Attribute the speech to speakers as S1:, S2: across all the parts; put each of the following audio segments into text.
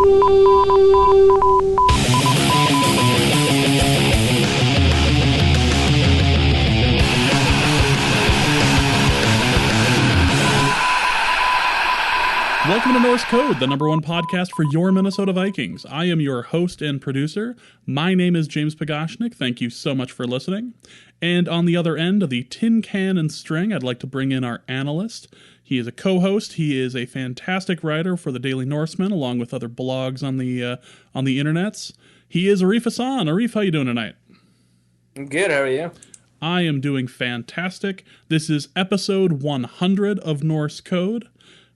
S1: Welcome to Norse Code, the #1 podcast for your Minnesota Vikings. I am your host and producer. My name is James Pagoshnik. Thank you so much for listening. And on the other end of the tin can and string, I'd like to bring in our analyst. He is a co-host. He is a fantastic writer for the Daily Norseman, along with other blogs on the internets. He is Arif Hassan. Arif, how you doing tonight?
S2: I'm good. How are you?
S1: I am doing fantastic. This is episode 100 of Norse Code.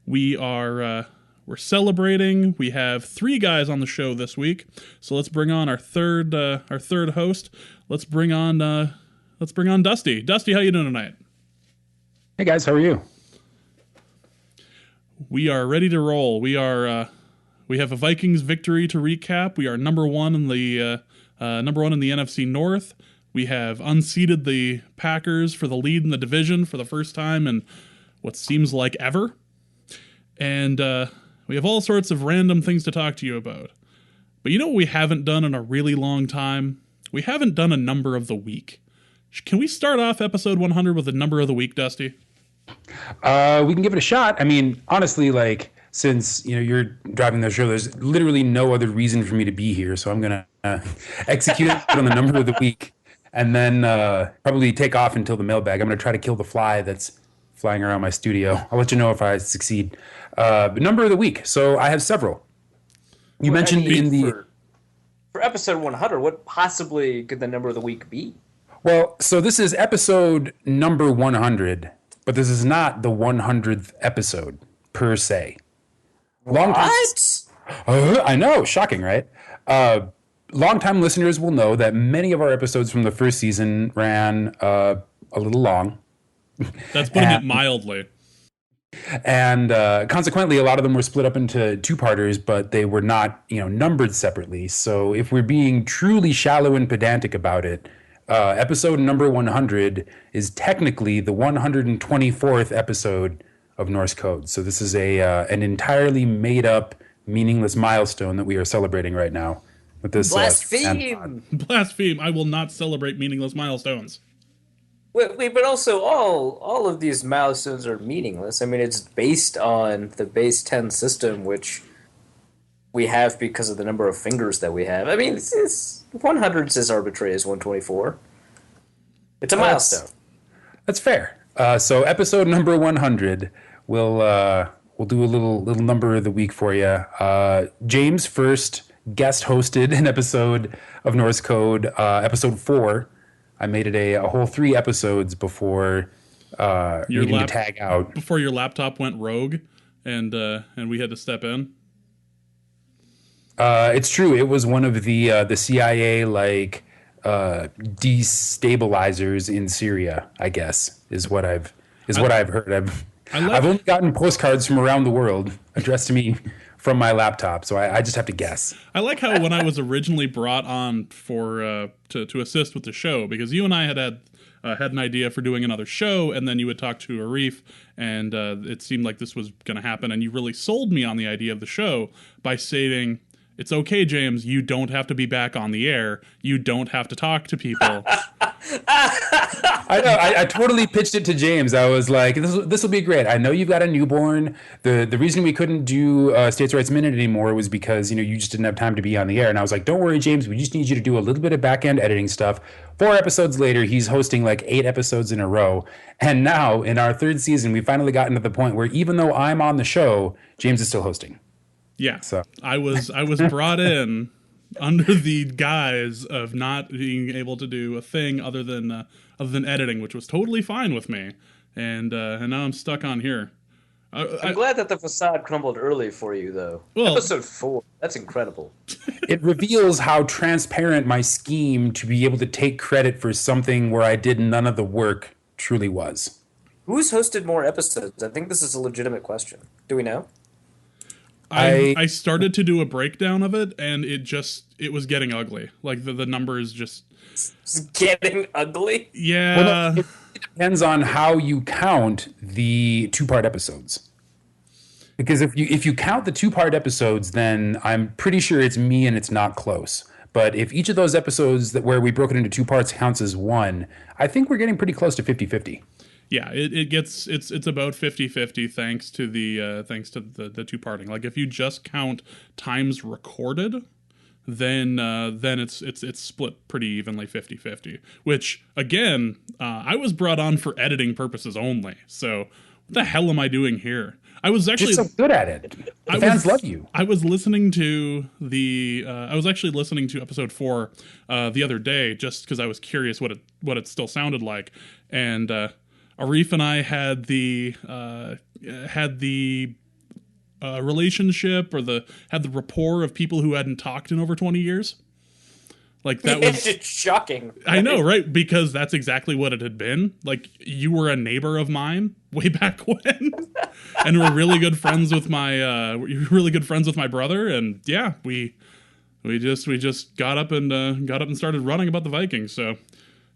S1: We're celebrating. We have 3 guys on the show this week, so let's bring on our third host. Let's bring on Dusty. Dusty, how you doing tonight?
S3: Hey guys, how are you?
S1: We are ready to roll. We have a Vikings victory to recap. We are number one in the NFC North. We have unseated the Packers for the lead in the division for the first time in what seems like ever. And we have all sorts of random things to talk to you about. But you know what we haven't done in a really long time? We haven't done a number of the week. Can we start off episode 100 with a number of the week, Dusty?
S3: We can give it a shot. I mean, honestly, since you're driving the show, there's literally no other reason for me to be here. So I'm gonna execute it on the number of the week, and then probably take off until the mailbag. I'm gonna try to kill the fly that's flying around my studio. I'll let you know if I succeed. But number of the week. So I have several. You mentioned
S2: for episode 100, what possibly could the number of the week be?
S3: Well, so this is episode number 100, but this is not the 100th episode per se.
S2: What?
S3: I know, shocking, right? Longtime listeners will know that many of our episodes from the first season ran a little long.
S1: That's putting it mildly.
S3: And consequently, a lot of them were split up into 2-parters, but they were not, numbered separately. So if we're being truly shallow and pedantic about it, episode number 100 is technically the 124th episode of Norse Code. So this is an entirely made-up, meaningless milestone that we are celebrating right now with this.
S2: Blaspheme!
S1: Blaspheme! I will not celebrate meaningless milestones.
S2: Wait, but also all of these milestones are meaningless. I mean, it's based on the base 10 system, which we have because of the number of fingers that we have. I mean, 100 is as arbitrary as 124. It's a milestone.
S3: That's fair. So episode number 100, we'll do a little number of the week for you. James first guest hosted an episode of Norse Code, episode 4. I made it a whole 3 episodes before needing to tag out.
S1: Before your laptop went rogue and we had to step in?
S3: It's true. It was one of the CIA destabilizers in Syria, I guess, is what I've heard. I've only gotten postcards from around the world addressed to me from my laptop, so I just have to guess.
S1: I like how when I was originally brought on for to assist with the show, because you and I had an idea for doing another show, and then you would talk to Arif, and it seemed like this was going to happen, and you really sold me on the idea of the show by stating, "It's okay, James, you don't have to be back on the air. You don't have to talk to people."
S3: I know. I totally pitched it to James. I was like, this will be great. I know you've got a newborn. The reason we couldn't do States Rights Minute anymore was because, you just didn't have time to be on the air. And I was like, don't worry, James. We just need you to do a little bit of back-end editing stuff. 4 episodes later, he's hosting 8 episodes in a row. And now, in our 3rd season, we've finally gotten to the point where even though I'm on the show, James is still hosting.
S1: Yeah. So I was brought in under the guise of not being able to do a thing other than editing, which was totally fine with me, and now I'm stuck on here.
S2: I'm glad that the facade crumbled early for you, though. Well, episode 4, that's incredible.
S3: It reveals how transparent my scheme to be able to take credit for something where I did none of the work truly was.
S2: Who's hosted more episodes? I think this is a legitimate question. Do we know?
S1: I started to do a breakdown of it, and it was getting ugly. The numbers just...
S2: It's getting ugly?
S1: Yeah.
S3: Well, no, it depends on how you count the 2-part episodes. Because if you count the 2-part episodes, then I'm pretty sure it's me and it's not close. But if each of those episodes where we broke it into 2 parts counts as one, I think we're getting pretty close to 50-50.
S1: Yeah, it's about 50-50 thanks to the two parting. Like if you just count times recorded, then it's split pretty evenly 50-50. Which again, I was brought on for editing purposes only. So what the hell am I doing here? I was actually
S3: just so good at it. The fans love you.
S1: I was listening to I was actually listening to episode 4 the other day just because I was curious what it still sounded like, and Arif and I had the relationship or had the rapport of people who hadn't talked in over 20 years. Like that was
S2: shocking. Right?
S1: I know, right? Because that's exactly what it had been. Like you were a neighbor of mine way back when, and were really good friends with my brother. And yeah, we just got up and started running about the Vikings. So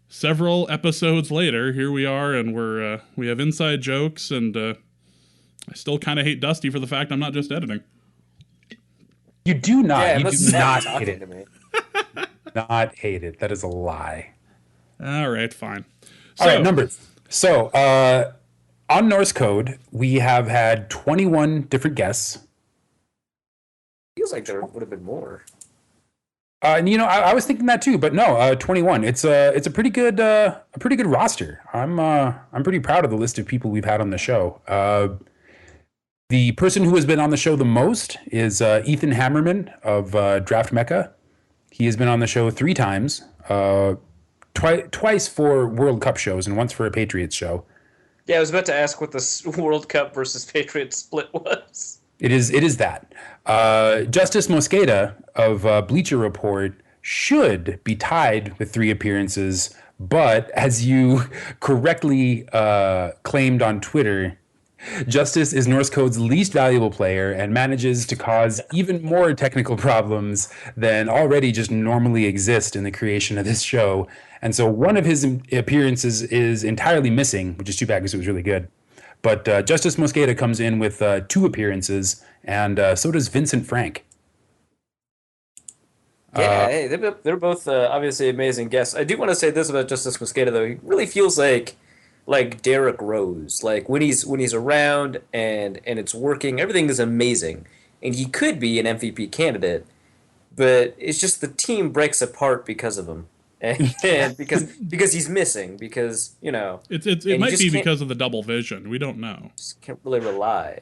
S1: several episodes later, here we are, and we have inside jokes, and I still kind of hate Dusty for the fact I'm not just editing.
S3: You do not.
S2: Yeah,
S3: you do not hate
S2: to
S3: it.
S2: me.
S3: Not hate it. That is a lie.
S1: All right, fine.
S3: All right, numbers. So on Norse Code, we have had 21 different guests.
S2: Feels like there would have been more.
S3: And I was thinking that too, but no, 21. It's a pretty good roster. I'm pretty proud of the list of people we've had on the show. The person who has been on the show the most is Ethan Hammerman of Draft Mecca. He has been on the show 3 times, twice for World Cup shows and once for a Patriots show.
S2: Yeah, I was about to ask what the World Cup versus Patriots split was.
S3: It is that. Justice Mosqueda of Bleacher Report should be tied with 3 appearances, but as you correctly claimed on Twitter, Justice is Norse Code's least valuable player and manages to cause even more technical problems than already just normally exist in the creation of this show. And so one of his appearances is entirely missing, which is too bad because it was really good. But Justice Mosqueda comes in with 2 appearances, and so does Vincent Frank.
S2: Yeah, hey, they're both obviously amazing guests. I do want to say this about Justice Mosqueda, though. He really feels like Derrick Rose. Like when he's around and it's working, everything is amazing, and he could be an MVP candidate, but it's just the team breaks apart because of him, and because he's missing, because
S1: it might be because of the double vision. We don't know.
S2: Just can't really rely.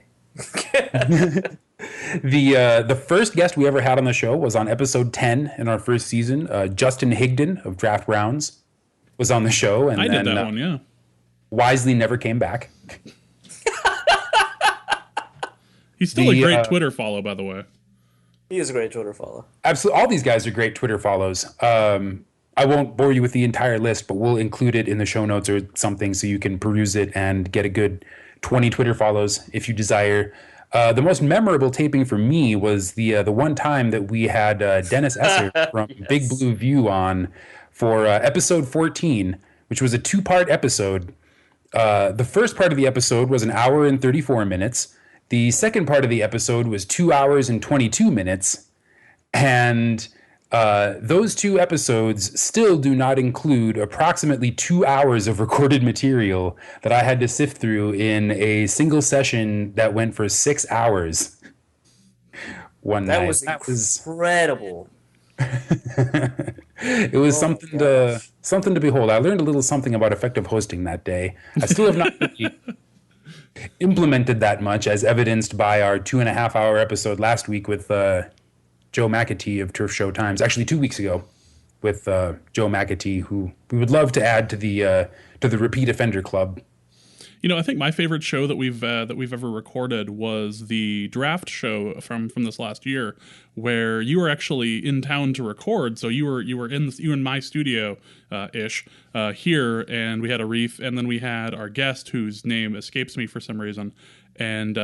S3: The first guest we ever had on the show was on episode 10 in our first season. Justin Higdon of Draft Rounds was on the show, and
S1: I did that one, yeah.
S3: Wisely never came back.
S1: He's still a great Twitter follow, by the way.
S2: He is a great Twitter follow.
S3: Absolutely. All these guys are great Twitter follows. I won't bore you with the entire list, but we'll include it in the show notes or something so you can peruse it and get a good 20 Twitter follows if you desire. The most memorable taping for me was the one time that we had Dennis Esser from yes. Big Blue View on for episode 14, which was a 2-part episode. The first part of the episode was 1 hour and 34 minutes. The second part of the episode was 2 hours and 22 minutes. And those 2 episodes still do not include approximately 2 hours of recorded material that I had to sift through in a single session that went for 6 hours one night.
S2: That was incredible.
S3: It was something to behold. I learned a little something about effective hosting that day. I still have not really implemented that much, as evidenced by our 2.5-hour episode last week with Joe McAtee of Turf Show Times. Actually, 2 weeks ago with Joe McAtee, who we would love to add to the repeat offender club.
S1: I think my favorite show that we've ever recorded was the draft show from this last year, where you were actually in town to record. So you were in my studio ish here, and we had Arif, and then we had our guest whose name escapes me for some reason, and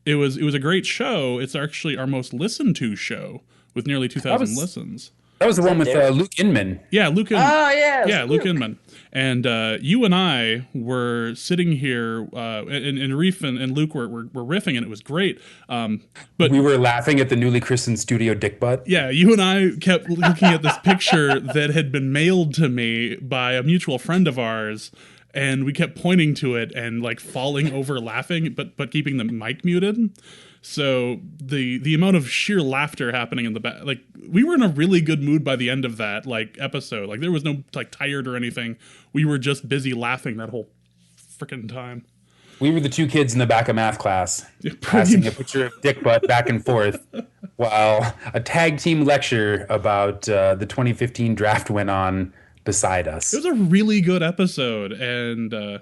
S1: it was a great show. It's actually our most listened to show with nearly 2,000 listens.
S3: That was the one with Luke Inman.
S1: Yeah, Luke.
S2: Oh yeah,
S1: yeah, Luke Inman. And you and I were sitting here, and Arif and Luke were riffing, and it was great. But
S3: we were laughing at the newly christened studio dick butt.
S1: Yeah, you and I kept looking at this picture that had been mailed to me by a mutual friend of ours, and we kept pointing to it and like falling over laughing, but keeping the mic muted. So the amount of sheer laughter happening in the back, like we were in a really good mood by the end of that like episode. Like there was no like tired or anything. We were just busy laughing that whole freaking time.
S3: We were the two kids in the back of math class, passing a picture of dick butt back and forth, while a tag team lecture about the 2015 draft went on beside us.
S1: It was a really good episode, and it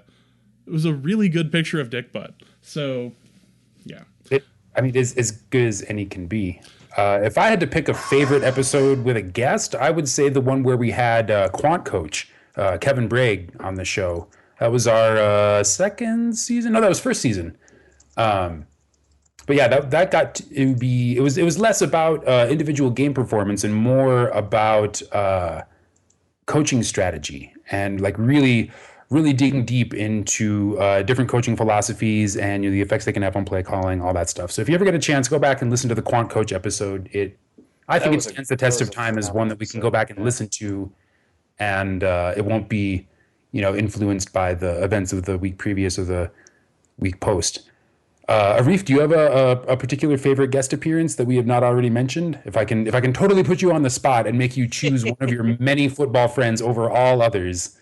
S1: was a really good picture of dick butt. So, yeah.
S3: It's as good as any can be. If I had to pick a favorite episode with a guest, I would say the one where we had quant coach Kevin Bragg on the show. That was our second season. No, that was first season. But yeah, that got to be. It was less about individual game performance and more about coaching strategy and like really digging deep into different coaching philosophies and the effects they can have on play calling, all that stuff. So if you ever get a chance, go back and listen to the quant coach episode. I think it stands the test of time as one that we can go back and listen to, and it won't be influenced by the events of the week previous or the week post. Arif, do you have a particular favorite guest appearance that we have not already mentioned? If I can totally put you on the spot and make you choose one of your many football friends over all others.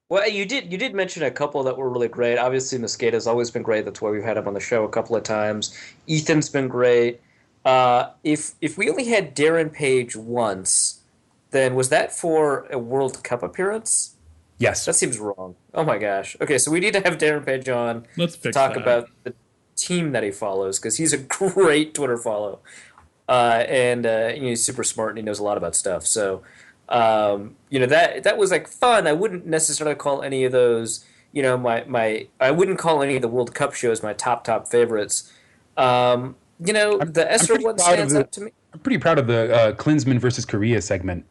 S2: Well, you did mention a couple that were really great. Obviously, Mosqueda's always been great. That's why we've had him on the show a couple of times. Ethan's been great. If we only had Darren Page once, then was that for a World Cup appearance?
S3: Yes.
S2: That seems wrong. Oh my gosh. Okay, so we need to have Darren Page on
S1: to
S2: talk about the team that he follows, because he's a great Twitter follow. And he's super smart and he knows a lot about stuff. So that was like fun. I wouldn't necessarily call any of those, I wouldn't call any of the World Cup shows my top favorites. The Esther one stands out to me.
S3: I'm pretty proud of the Klinsmann versus Korea segment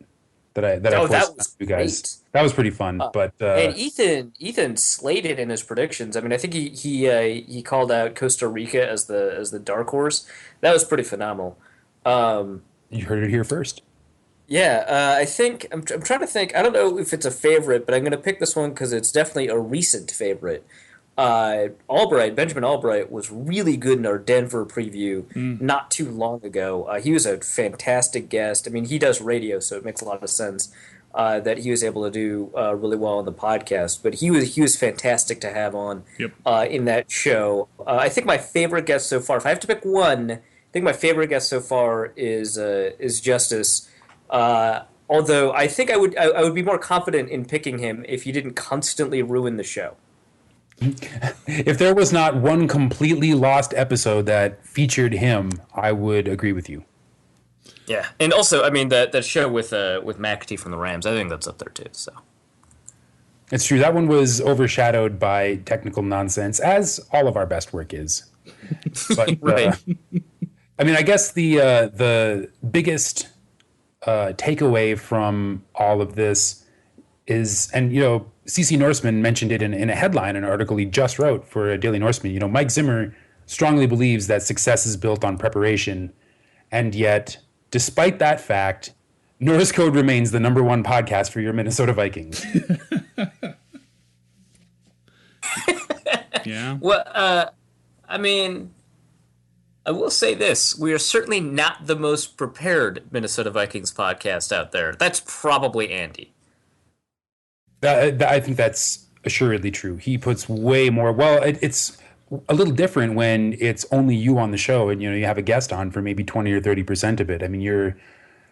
S3: that I posted to you guys.
S2: Great.
S3: That was pretty fun.
S2: And Ethan slayed it in his predictions. I mean, I think he called out Costa Rica as the dark horse. That was pretty phenomenal.
S3: You heard it here first.
S2: Yeah, I think I'm trying to think. I don't know if it's a favorite, but I'm going to pick this one because it's definitely a recent favorite. Benjamin Albright was really good in our Denver preview not too long ago. He was a fantastic guest. I mean, he does radio, so it makes a lot of sense that he was able to do really well on the podcast. But he was fantastic to have on in that show. I think my favorite guest so far, if I have to pick one, I think my favorite guest so far is Justice. Although I think I would be more confident in picking him if he didn't constantly ruin the show.
S3: If there was not one completely lost episode that featured him, I would agree with you.
S2: Yeah, and also, I mean, that show with McAtee from the Rams, I think that's up there too. So
S3: it's true. That one was overshadowed by technical nonsense, as all of our best work is. But,
S2: right.
S3: I guess the biggest takeaway from all of this is, and CC Norseman mentioned it in a headline, an article he just wrote for a Daily Norseman. Mike Zimmer strongly believes that success is built on preparation, and yet, despite that fact, Norse Code remains the number one podcast for your Minnesota Vikings.
S1: Yeah.
S2: Well, I will say this. We are certainly not the most prepared Minnesota Vikings podcast out there. That's probably Andy.
S3: I think that's assuredly true. He puts way more. Well, it's a little different when it's only you on the show and, you have a guest on for maybe 20 or 30% of it. I mean, your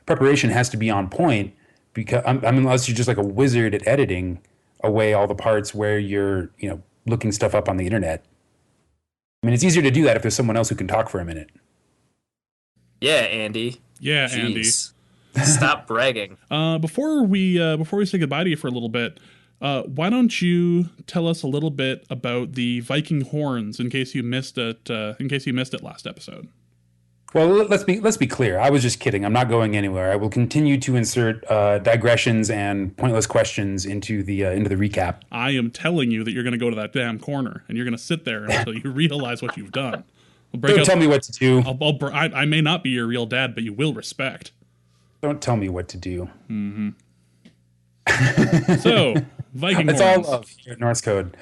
S3: preparation has to be on point because, unless you're just like a wizard at editing away all the parts where you're, looking stuff up on the internet. I mean, it's easier to do that if there's someone else who can talk for a minute.
S2: Yeah, Andy.
S1: Yeah,
S2: Jeez.
S1: Andy.
S2: Stop bragging.
S1: Before we say goodbye to you for a little bit, why don't you tell us a little bit about the Viking horns in case you missed it? In case you missed it last episode.
S3: Well, let's be clear. I was just kidding. I'm not going anywhere. I will continue to insert digressions and pointless questions into the recap.
S1: I am telling you that you're going to go to that damn corner and you're going to sit there until you realize what you've done.
S3: Don't tell me what to do.
S1: I may not be your real dad, but you will respect.
S3: Don't tell me what to do.
S1: Mm-hmm. So, Viking
S3: It's
S1: horns.
S3: all love here at Norse Code.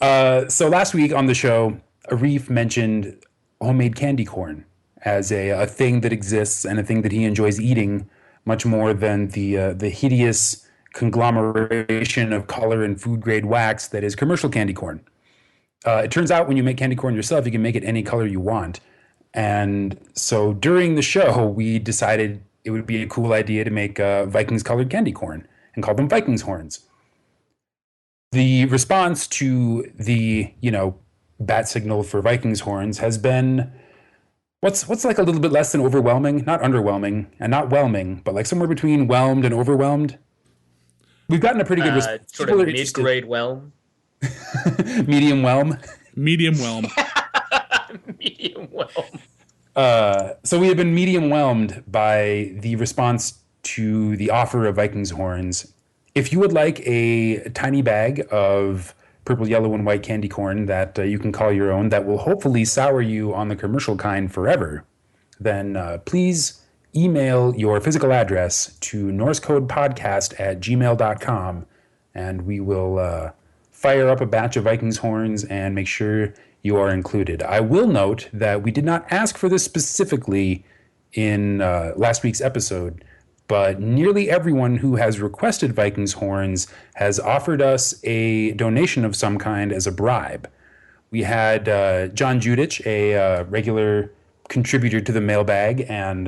S3: So last week on the show, Arif mentioned homemade candy corn as a thing that exists and a thing that he enjoys eating much more than the hideous conglomeration of color and food grade wax that is commercial candy corn. It turns out when you make candy corn yourself, you can make it any color you want. And so during the show, we decided it would be a cool idea to make Vikings colored candy corn and call them Vikings horns. The response to the, bat signal for Vikings horns has been what's like a little bit less than overwhelming, not underwhelming and not whelming, but like somewhere between whelmed and overwhelmed. We've gotten a pretty good response.
S2: Sort of mid-grade whelm.
S3: Medium whelm.
S1: Medium whelm.
S2: Medium whelm.
S3: So we have been medium whelmed by the response to the offer of Vikings horns. If you would like a tiny bag of purple, yellow, and white candy corn that you can call your own, that will hopefully sour you on the commercial kind forever, then please email your physical address to norsecodepodcast@gmail.com, and we will fire up a batch of Vikings horns and make sure you are included. I will note that we did not ask for this specifically in last week's episode, but nearly everyone who has requested Vikings horns has offered us a donation of some kind as a bribe. We had John Judich, a regular contributor to the mailbag and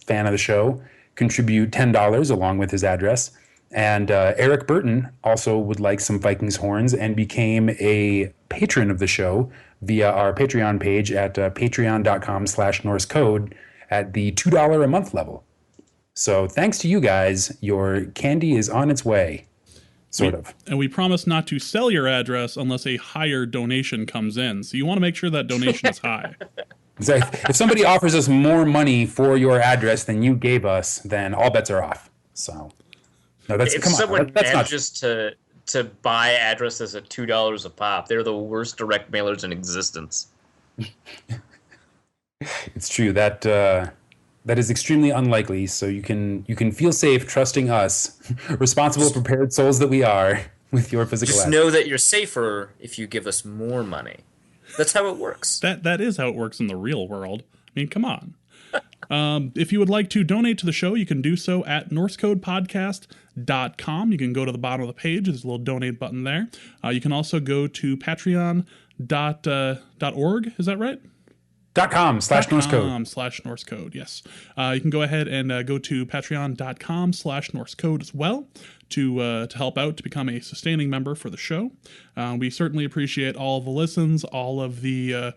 S3: fan of the show, contribute $10 along with his address. And Eric Burton also would like some Vikings horns and became a patron of the show via our Patreon page at patreon.com/NorseCode at the $2 a month level. So thanks to you guys, your candy is on its way, sort of.
S1: And we promise not to sell your address unless a higher donation comes in. So you want to make sure that donation is high.
S3: So if somebody offers us more money for your address than you gave us, then all bets are off. So no, that's
S2: if
S3: come
S2: someone
S3: on. That's
S2: manages to buy addresses at $2 a pop, they're the worst direct mailers in existence.
S3: It's true that that is extremely unlikely. So you can feel safe trusting us, responsible, prepared souls that we are, with your physical.
S2: Just know that you're safer if you give us more money. That's how it works.
S1: That is how it works in the real world. I mean, come on. If you would like to donate to the show, you can do so at norsecodepodcast.com. You can go to the bottom of the page. There's a little donate button there. You can also go to patreon.org. Is that right?
S3: .com/NorseCode.
S1: Yes. You can go ahead and go to patreon.com/NorseCode as well to help out, to become a sustaining member for the show. We certainly appreciate all the listens, all the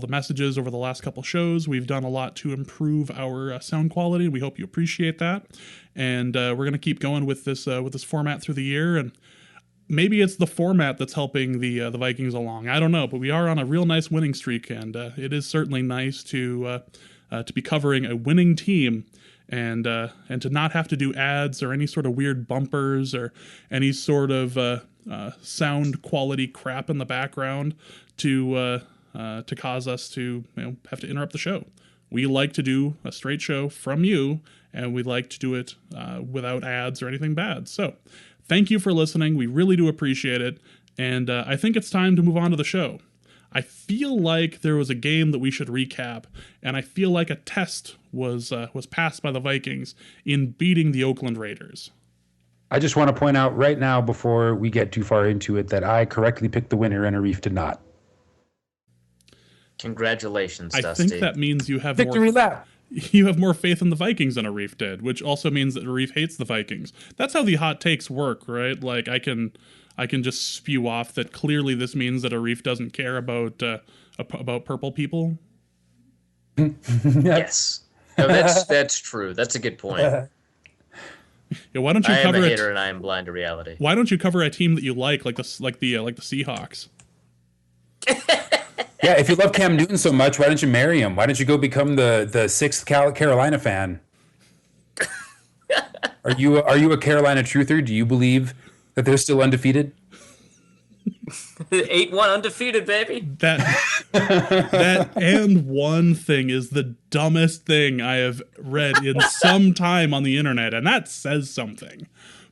S1: messages over the last couple shows. We've done a lot to improve our sound quality. We hope you appreciate that. And we're going to keep going with this format through the year. And maybe it's the format that's helping the Vikings along. I don't know, but we are on a real nice winning streak, and it is certainly nice to be covering a winning team and to not have to do ads or any sort of weird bumpers or any sort of sound quality crap in the background to cause us to have to interrupt the show. We like to do a straight show from you, and we like to do it without ads or anything bad. So thank you for listening. We really do appreciate it. And I think it's time to move on to the show. I feel like there was a game that we should recap, and I feel like a test was passed by the Vikings in beating the Oakland Raiders.
S3: I just want to point out right now, before we get too far into it, that I correctly picked the winner and Arif did not.
S2: Congratulations,
S1: I
S2: Dusty.
S1: think that means you have
S3: Victory lap.
S1: You have more faith in the Vikings than Arif did, which also means that Arif hates the Vikings. That's how the hot takes work, right? Like I can just spew off that clearly this means that Arif doesn't care about purple people.
S2: Yes. No, that's true. That's a good point.
S1: Yeah, why don't you
S2: I
S1: cover
S2: am a
S1: it?
S2: hater and I am blind to reality.
S1: Why don't you cover a team that you like the Seahawks?
S3: Yeah, if you love Cam Newton so much, why don't you marry him? Why don't you go become the sixth Carolina fan? Are you a Carolina truther? Do you believe that they're still undefeated?
S2: 8-1 undefeated, baby.
S1: That and one thing is the dumbest thing I have read in some time on the internet, and that says something.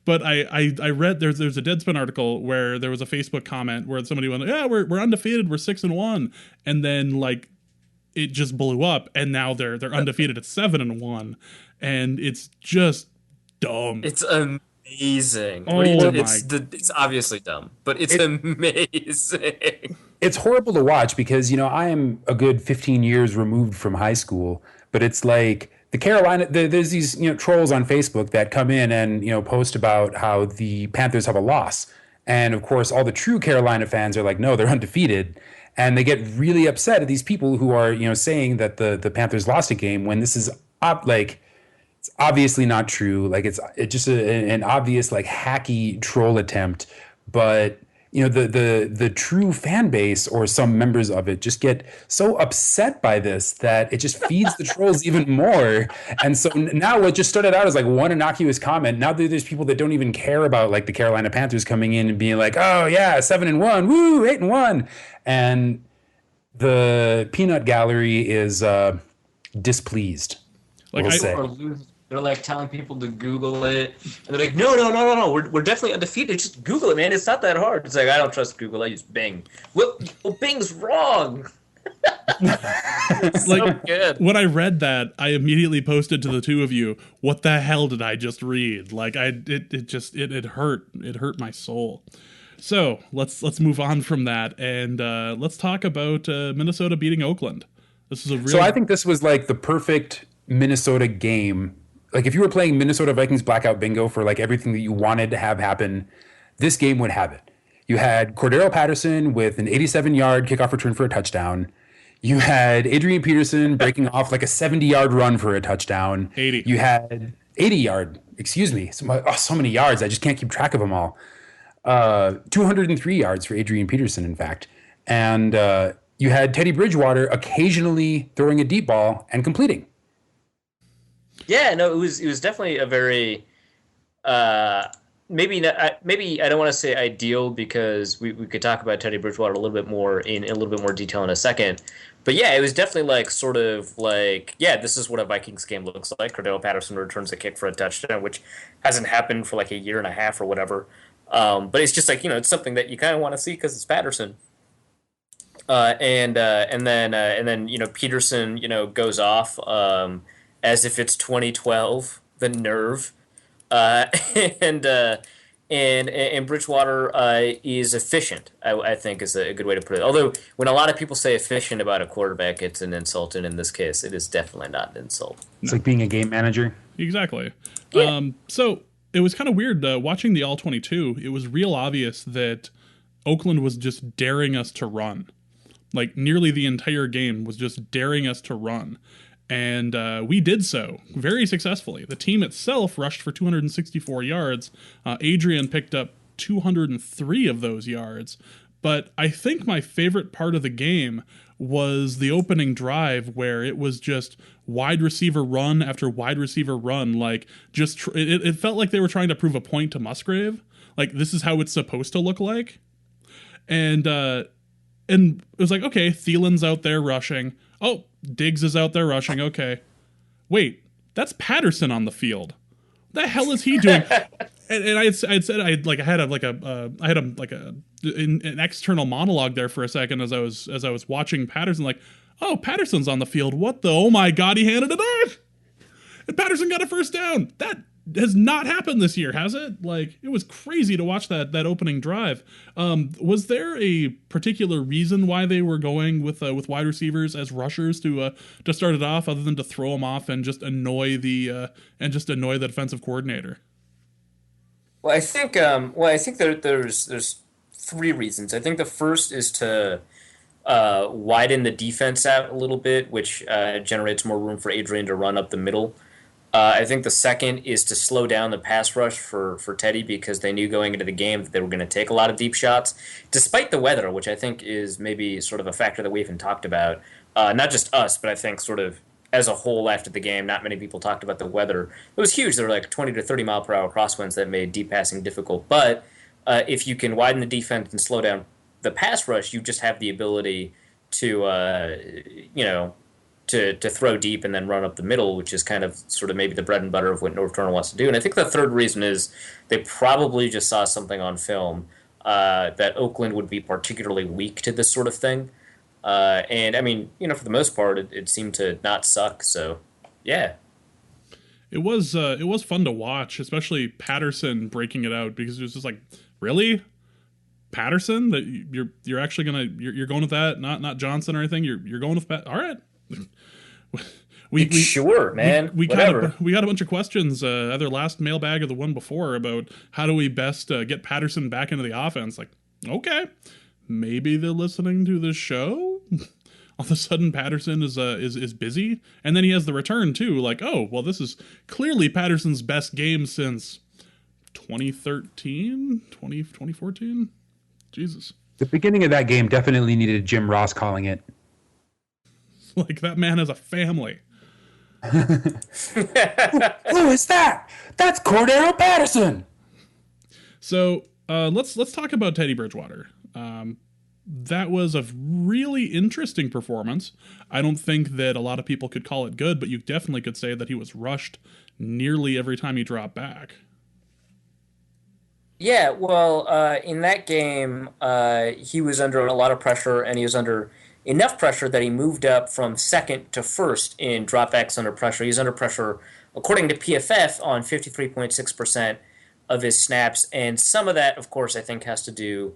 S1: But I read there's a Deadspin article where there was a Facebook comment where somebody went, yeah, we're undefeated, we're 6-1, and then like it just blew up, and now they're undefeated at 7-1, and it's just dumb.
S2: It's amazing.
S1: Oh,
S2: it's obviously dumb, but it's amazing.
S3: It's horrible to watch because, I am a good 15 years removed from high school, but it's like there's these, trolls on Facebook that come in and, post about how the Panthers have a loss. And of course, all the true Carolina fans are like, no, they're undefeated. And they get really upset at these people who are, saying that the Panthers lost a game when this is it's obviously not true. Like it's just an obvious like hacky troll attempt. But the true fan base or some members of it just get so upset by this that it just feeds the trolls even more. And so now what just started out as like one innocuous comment. Now there's people that don't even care about like the Carolina Panthers coming in and being like, oh yeah, 7-1, woo, 8-1. And the peanut gallery is displeased.
S1: Like
S2: they're like telling people to Google it, and they're like, no, we're definitely undefeated. Just Google it, man. It's not that hard. It's like, I don't trust Google. I use Bing. Well Bing's wrong. So good.
S1: When I read that, I immediately posted to the two of you, what the hell did I just read? Like it hurt. It hurt my soul. So let's move on from that, and let's talk about Minnesota beating Oakland. This is a real.
S3: So I think this was like the perfect Minnesota game. Like if you were playing Minnesota Vikings Blackout Bingo for like everything that you wanted to have happen, this game would have it. You had Cordero Patterson with an 87-yard kickoff return for a touchdown. You had Adrian Peterson breaking off like a 70-yard run for a touchdown.
S1: 80.
S3: You had 80-yard, excuse me. So many yards. I just can't keep track of them all. 203 yards for Adrian Peterson, in fact. And you had Teddy Bridgewater occasionally throwing a deep ball and completing.
S2: Yeah, no, it was definitely a very maybe I don't want to say ideal because we could talk about Teddy Bridgewater a little bit more in a little bit more detail in a second. But yeah, it was definitely like sort of like, yeah, this is what a Vikings game looks like. Cordero Patterson returns a kick for a touchdown, which hasn't happened for like a year and a half or whatever. But it's just like, it's something that you kind of want to see because it's Patterson. And then Peterson goes off as if it's 2012, the nerve, and Bridgewater is efficient. I think is a good way to put it. Although when a lot of people say efficient about a quarterback, it's an insult, and in this case, it is definitely not an insult.
S3: It's like being a game manager.
S1: Exactly.
S2: Yeah.
S1: So it was kind of weird watching the All-22. It was real obvious that Oakland was just daring us to run. Like nearly the entire game was just daring us to run. And we did so very successfully. The team itself rushed for 264 yards. Adrian picked up 203 of those yards. But I think my favorite part of the game was the opening drive where it was just wide receiver run after wide receiver run. Like just it felt like they were trying to prove a point to Musgrave. Like this is how it's supposed to look like. And it was like, okay, Thielen's out there rushing. Oh, Diggs is out there rushing. Okay. Wait, that's Patterson on the field. What the hell is he doing? and I had said I had an external monologue there for a second as I was watching Patterson. Like, oh, Patterson's on the field. What the? Oh my God, he handed it off, and Patterson got a first down. That has not happened this year, has it? Like, it was crazy to watch that opening drive. Was there a particular reason why they were going with wide receivers as rushers to start it off, other than to throw them off and just annoy the defensive coordinator?
S2: Well, I think there's three reasons. I think the first is to widen the defense out a little bit, which generates more room for Adrian to run up the middle. I think the second is to slow down the pass rush for Teddy because they knew going into the game that they were going to take a lot of deep shots, despite the weather, which I think is maybe sort of a factor that we haven't talked about. Not just us, but I think sort of as a whole after the game, not many people talked about the weather. It was huge. There were like 20 to 30 mile per hour crosswinds that made deep passing difficult. But if you can widen the defense and slow down the pass rush, you just have the ability to, to throw deep and then run up the middle, which is kind of sort of maybe the bread and butter of what North Turner wants to do. And I think the third reason is they probably just saw something on film that Oakland would be particularly weak to this sort of thing. And I mean, for the most part, it seemed to not suck. So, yeah.
S1: It was fun to watch, especially Patterson breaking it out, because it was just like, really, Patterson, that you're actually you're going with that, not Johnson or anything. You're going with Pat. All right. we
S2: sure, man.
S1: We got a bunch of questions, either last mailbag or the one before, about how do we best get Patterson back into the offense. Like, okay, maybe they're listening to the show. All of a sudden, Patterson is busy, and then he has the return too. Like, oh well, this is clearly Patterson's best game since 2014. Jesus,
S3: the beginning of that game definitely needed Jim Ross calling it.
S1: Like, that man has a family.
S3: Who is that? That's Cordero Patterson.
S1: So let's talk about Teddy Bridgewater. That was a really interesting performance. I don't think that a lot of people could call it good, but you definitely could say that he was rushed nearly every time he dropped back.
S2: Yeah, well, in that game, he was under a lot of pressure, and he was under enough pressure that he moved up from second to first in dropbacks under pressure. He's under pressure, according to PFF, on 53.6% of his snaps, and some of that, of course, I think has to do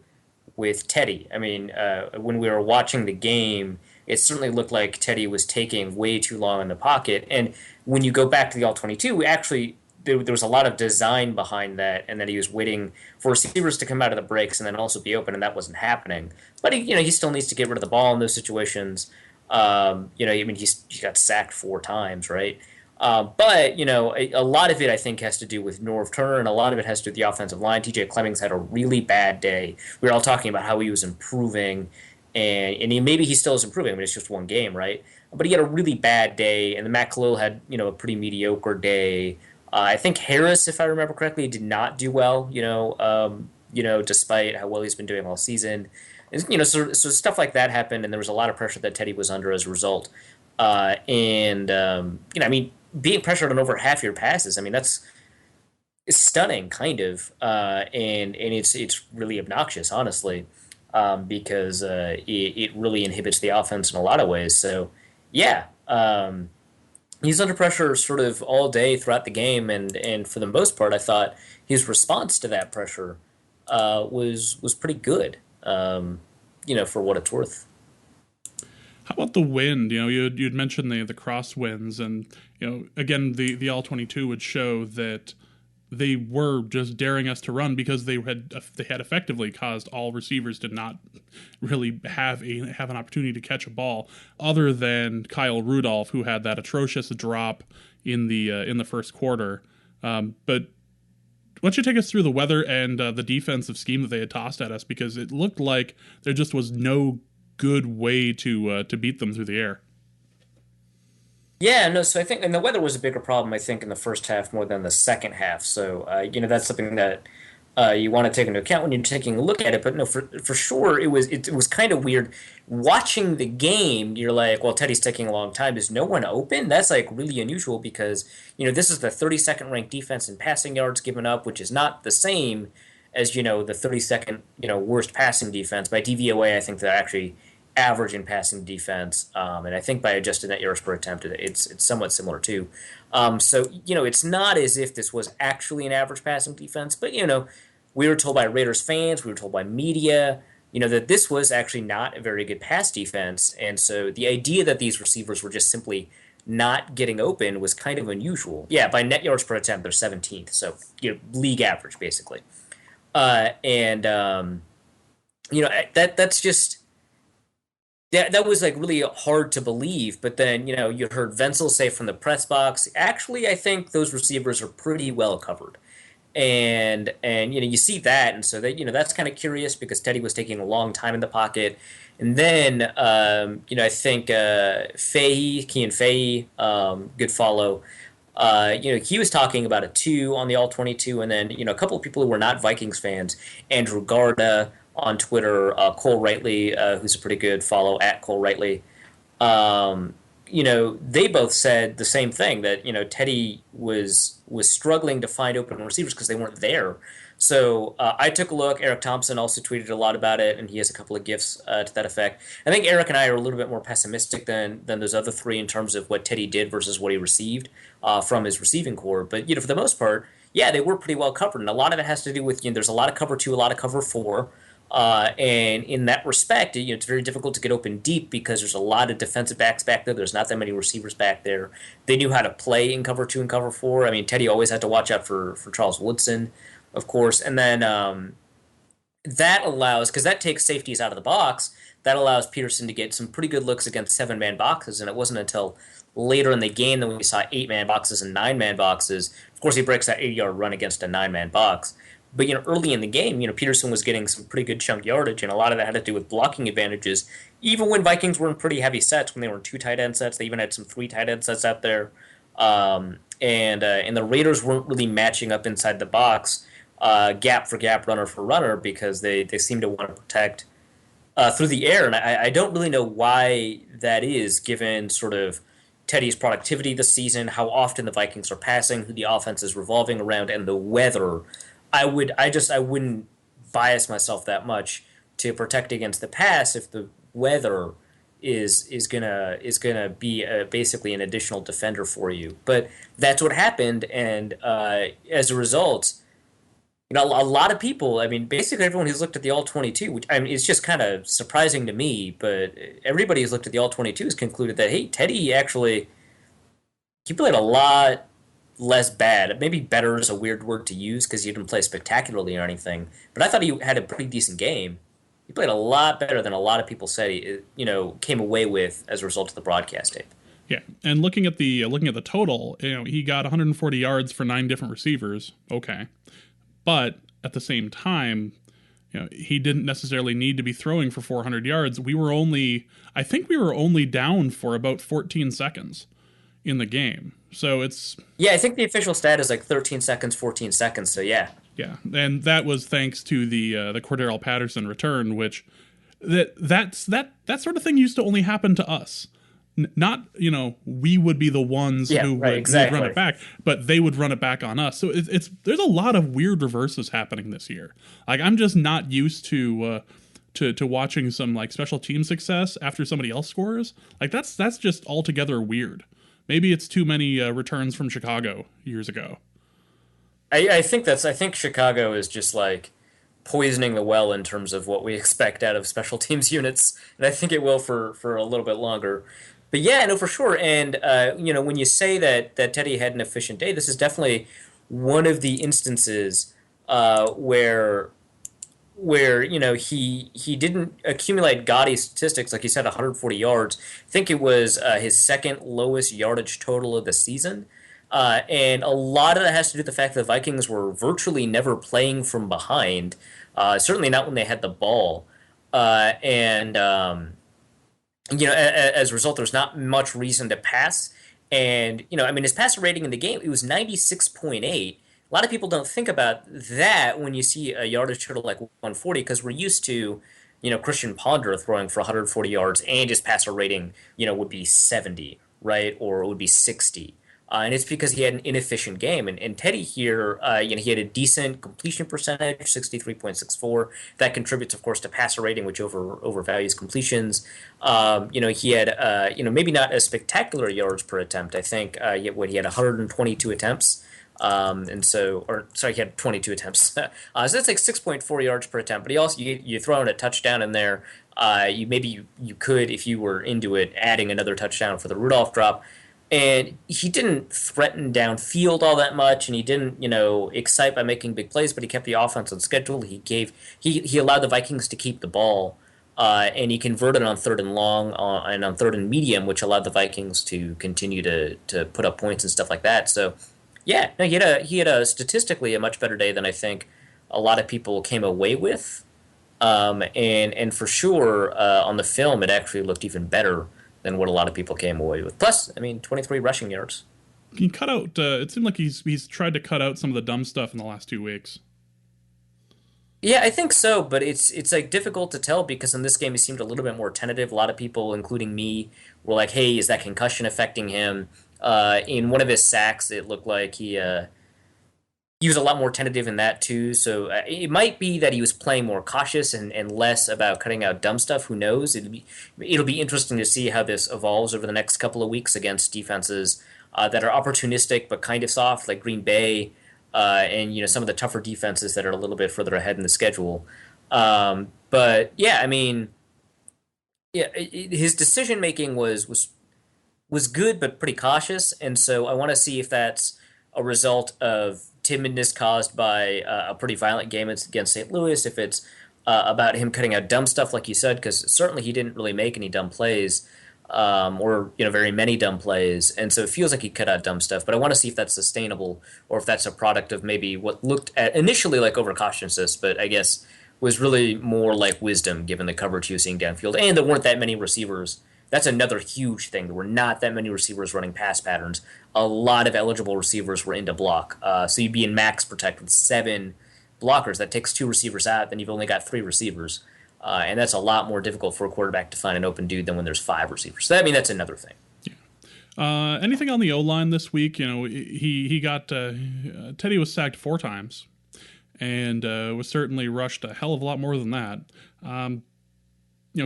S2: with Teddy. I mean, when we were watching the game, it certainly looked like Teddy was taking way too long in the pocket, and when you go back to the All-22, actually there was a lot of design behind that, and that he was waiting for receivers to come out of the breaks and then also be open, and that wasn't happening. But he still needs to get rid of the ball in those situations. I mean, he got sacked 4 times, right? But a lot of it I think has to do with Norv Turner, and a lot of it has to do with the offensive line. TJ Clemmings had a really bad day. We were all talking about how he was improving, and maybe he still is improving. I mean, it's just one game, right? But he had a really bad day, and then Matt Khalil had a pretty mediocre day. I think Harris, if I remember correctly, did not do well. Despite how well he's been doing all season, and, so stuff like that happened, and there was a lot of pressure that Teddy was under as a result. I mean, being pressured on over half your passes, I mean, it's stunning, kind of, and it's really obnoxious, honestly, because it really inhibits the offense in a lot of ways. So, yeah. He's under pressure sort of all day throughout the game, and for the most part, I thought his response to that pressure was pretty good, for what it's worth.
S1: How about the wind? You'd mentioned the crosswinds, and again, the All-22 would show that they were just daring us to run because they had effectively caused all receivers to not really have an opportunity to catch a ball, other than Kyle Rudolph, who had that atrocious drop in the first quarter. But why don't you take us through the weather and the defensive scheme that they had tossed at us, because it looked like there just was no good way to beat them through the air.
S2: Yeah, no, so I think, and the weather was a bigger problem, I think, in the first half more than the second half. So, that's something that you want to take into account when you're taking a look at it. But no, for sure, it was kind of weird. Watching the game, you're like, well, Teddy's taking a long time. Is no one open? That's like really unusual because, this is the 32nd ranked defense in passing yards given up, which is not the same as, the 32nd, worst passing defense. By DVOA, I think they're actually average in passing defense, and I think by adjusted net yards per attempt, it's somewhat similar too. So it's not as if this was actually an average passing defense, but we were told by Raiders fans, we were told by media, that this was actually not a very good pass defense, and so the idea that these receivers were just simply not getting open was kind of unusual. Yeah, by net yards per attempt, they're 17th, so league average basically, that's just. that was like really hard to believe. But then, you heard Wenzel say from the press box, actually, I think those receivers are pretty well covered. And you see that, and so that that's kind of curious because Teddy was taking a long time in the pocket. And then I think Kean Fahey, good follow. He was talking about a 2 on the all 22, and then a couple of people who were not Vikings fans, Andrew Garda on Twitter, Cole Rightly, who's a pretty good follow at Cole Rightly. They both said the same thing, that Teddy was struggling to find open receivers because they weren't there. So I took a look. Eric Thompson also tweeted a lot about it, and he has a couple of gifs to that effect. I think Eric and I are a little bit more pessimistic than those other three in terms of what Teddy did versus what he received from his receiving core. But for the most part, yeah, they were pretty well covered, and a lot of it has to do with there's a lot of cover 2, a lot of cover 4. And in that respect, it's very difficult to get open deep because there's a lot of defensive backs back there. There's not that many receivers back there. They knew how to play in cover 2 and cover 4. I mean, Teddy always had to watch out for Charles Woodson, of course. And then that allows, because that takes safeties out of the box, that allows Peterson to get some pretty good looks against 7-man boxes. And it wasn't until later in the game that we saw 8-man boxes and 9-man boxes. Of course, he breaks that 80-yard run against a 9-man box. But early in the game, Peterson was getting some pretty good chunk yardage, and a lot of that had to do with blocking advantages. Even when Vikings were in pretty heavy sets, when they were in 2 tight end sets, they even had some 3 tight end sets out there. And the Raiders weren't really matching up inside the box, gap for gap, runner for runner, because they seem to want to protect through the air. And I don't really know why that is, given sort of Teddy's productivity this season, how often the Vikings are passing, who the offense is revolving around, and the weather. I wouldn't bias myself that much to protect against the pass if the weather is gonna be basically an additional defender for you. But that's what happened, and as a result, a lot of people. I mean, basically everyone who's looked at the all 22, which I mean, it's just kind of surprising to me, but everybody who's looked at the all 22 has concluded that Teddy actually he played a lot less bad. Maybe better is a weird word to use because he didn't play spectacularly or anything. But I thought he had a pretty decent game. He played a lot better than a lot of people said he, came away with as a result of the broadcast tape.
S1: Yeah, and looking at the total, he got 140 yards for 9 different receivers. Okay, but at the same time, he didn't necessarily need to be throwing for 400 yards. I think we were only down for about 14 seconds in the game. So it's...
S2: Yeah, I think the official stat is like 13 seconds, 14 seconds, so yeah.
S1: Yeah, and that was thanks to the Cordero Patterson return, which that sort of thing used to only happen to us. Not, we would be the ones who would run it back, but they would run it back on us. So there's a lot of weird reverses happening this year. Like, I'm just not used to watching some like special team success after somebody else scores. Like that's just altogether weird. Maybe it's too many returns from Chicago years ago.
S2: I think Chicago is just like poisoning the well in terms of what we expect out of special teams units, and I think it will for a little bit longer. But yeah, no, for sure. And when you say that Teddy had an efficient day, this is definitely one of the instances where he didn't accumulate gaudy statistics, like he said, 140 yards. I think it was his second lowest yardage total of the season. And a lot of that has to do with the fact that the Vikings were virtually never playing from behind, certainly not when they had the ball. As a result, there's not much reason to pass. And, his passer rating in the game, it was 96.8. A lot of people don't think about that when you see a yardage total like 140, because we're used to, Christian Ponder throwing for 140 yards and his passer rating, would be 70, right? Or it would be 60. And it's because he had an inefficient game. And Teddy here, he had a decent completion percentage, 63.64. That contributes, of course, to passer rating, which overvalues completions. He had, maybe not a spectacular yards per attempt. I think he had 122 attempts. He had 22 attempts. So that's like 6.4 yards per attempt. But he also, you throw in a touchdown in there. You could, if you were into it, adding another touchdown for the Rudolph drop. And he didn't threaten downfield all that much, and he didn't, excite by making big plays, but he kept the offense on schedule. He allowed the Vikings to keep the ball and he converted on third and long and on third and medium, which allowed the Vikings to continue to put up points and stuff like that. So, yeah, no, he had a statistically a much better day than I think a lot of people came away with. And for sure, on the film, it actually looked even better than what a lot of people came away with. Plus, I mean, 23 rushing yards.
S1: He cut out. It seemed like he's tried to cut out some of the dumb stuff in the last 2 weeks.
S2: Yeah, I think so, but it's like difficult to tell because in this game he seemed a little bit more tentative. A lot of people, including me, were like, "Hey, is that concussion affecting him?" In one of his sacks, it looked like he was a lot more tentative in that too. So it might be that he was playing more cautious and less about cutting out dumb stuff. Who knows? It'll be interesting to see how this evolves over the next couple of weeks against defenses that are opportunistic but kind of soft, like Green Bay. And some of the tougher defenses that are a little bit further ahead in the schedule. But yeah, I mean, yeah, his decision making was good but pretty cautious, and so I want to see if that's a result of timidness caused by a pretty violent game against St. Louis. If it's about him cutting out dumb stuff, like you said, because certainly he didn't really make any dumb plays. Or very many dumb plays, and so it feels like he cut out dumb stuff. But I want to see if that's sustainable, or if that's a product of maybe what looked at initially like overcautiousness, but I guess was really more like wisdom given the coverage he was seeing downfield, and there weren't that many receivers. That's another huge thing. There were not that many receivers running pass patterns. A lot of eligible receivers were into block, so you'd be in max protect with 7 blockers. That takes 2 receivers out, then you've only got 3 receivers. And that's a lot more difficult for a quarterback to find an open dude than when there's 5 receivers. So, I mean, that's another thing.
S1: Yeah. Anything on the O-line this week? He got Teddy was sacked 4 times, and was certainly rushed a hell of a lot more than that.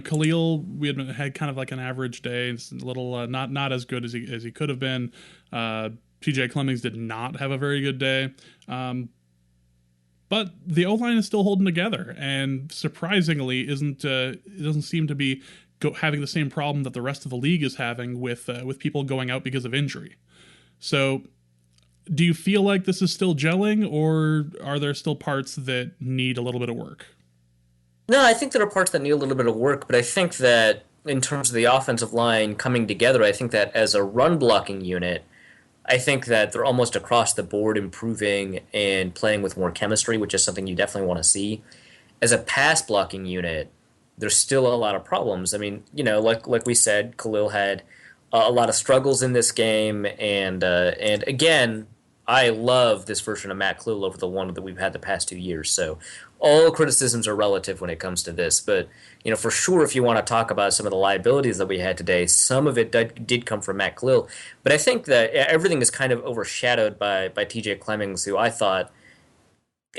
S1: Khalil, we had kind of like an average day. It's a little not as good as he could have been. TJ Clemmings did not have a very good day. But the O-line is still holding together, and surprisingly, it doesn't seem to be having the same problem that the rest of the league is having with people going out because of injury. So, do you feel like this is still gelling, or are there still parts that need a little bit of work?
S2: No, I think there are parts that need a little bit of work, but I think that in terms of the offensive line coming together, I think that as a run blocking unit, I think that they're almost across the board improving and playing with more chemistry, which is something you definitely want to see. As a pass blocking unit, there's still a lot of problems. I mean, like we said, Khalil had a lot of struggles in this game, and again, I love this version of Matt Khalil over the one that we've had the past 2 years. So all criticisms are relative when it comes to this, but for sure, if you want to talk about some of the liabilities that we had today, some of it did come from Matt Khalil. But I think that everything is kind of overshadowed by TJ Clemmings, who I thought,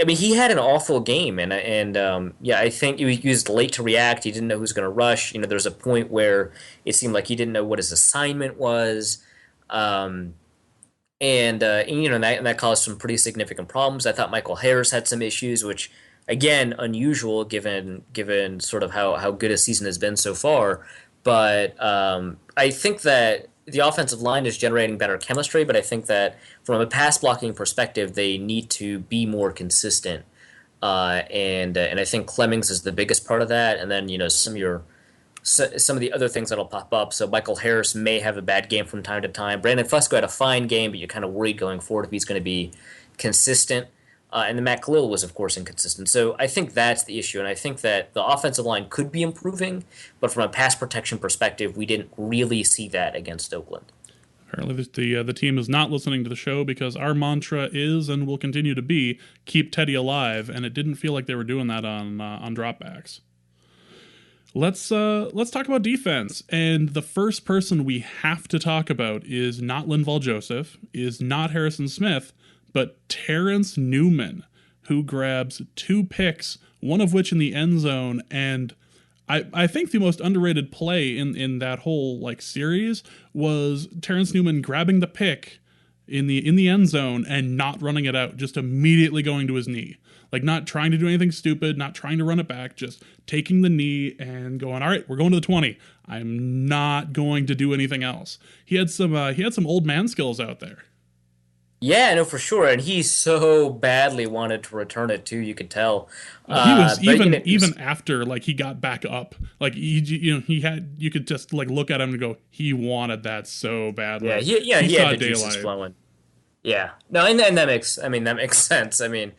S2: I mean, he had an awful game, and I think he was late to react. He didn't know who was going to rush. There's a point where it seemed like he didn't know what his assignment was. And that caused some pretty significant problems. I thought Michael Harris had some issues, which, again, unusual given sort of how good a season has been so far. But I think that the offensive line is generating better chemistry, but I think that from a pass blocking perspective, they need to be more consistent. And I think Clemmings is the biggest part of that. And then some of the other things that'll pop up. So Michael Harris may have a bad game from time to time. Brandon Fusco had a fine game, but you're kind of worried going forward if he's going to be consistent. And then Matt Khalil was, of course, inconsistent. So I think that's the issue, and I think that the offensive line could be improving, but from a pass protection perspective, we didn't really see that against Oakland.
S1: Apparently the team is not listening to the show because our mantra is and will continue to be keep Teddy alive, and it didn't feel like they were doing that on dropbacks. Let's talk about defense, and the first person we have to talk about is not Linval Joseph, is not Harrison Smith, but Terrence Newman, who grabs 2 picks, one of which in the end zone, and I think the most underrated play in that whole series was Terrence Newman grabbing the pick in the end zone and not running it out, just immediately going to his knee. Not trying to do anything stupid, not trying to run it back, just taking the knee and going, all right, we're going to the 20. I'm not going to do anything else. He had some old man skills out there.
S2: Yeah, no, for sure. And he so badly wanted to return it too. You could tell.
S1: Oh, he was
S2: But
S1: even
S2: it was,
S1: even after like he got back up, like he had you could just like look at him and go, he wanted that so
S2: yeah,
S1: badly. He
S2: he had
S1: saw
S2: the juices
S1: daylight.
S2: flowing. Yeah, no, and that makes, I mean, that makes sense. I mean,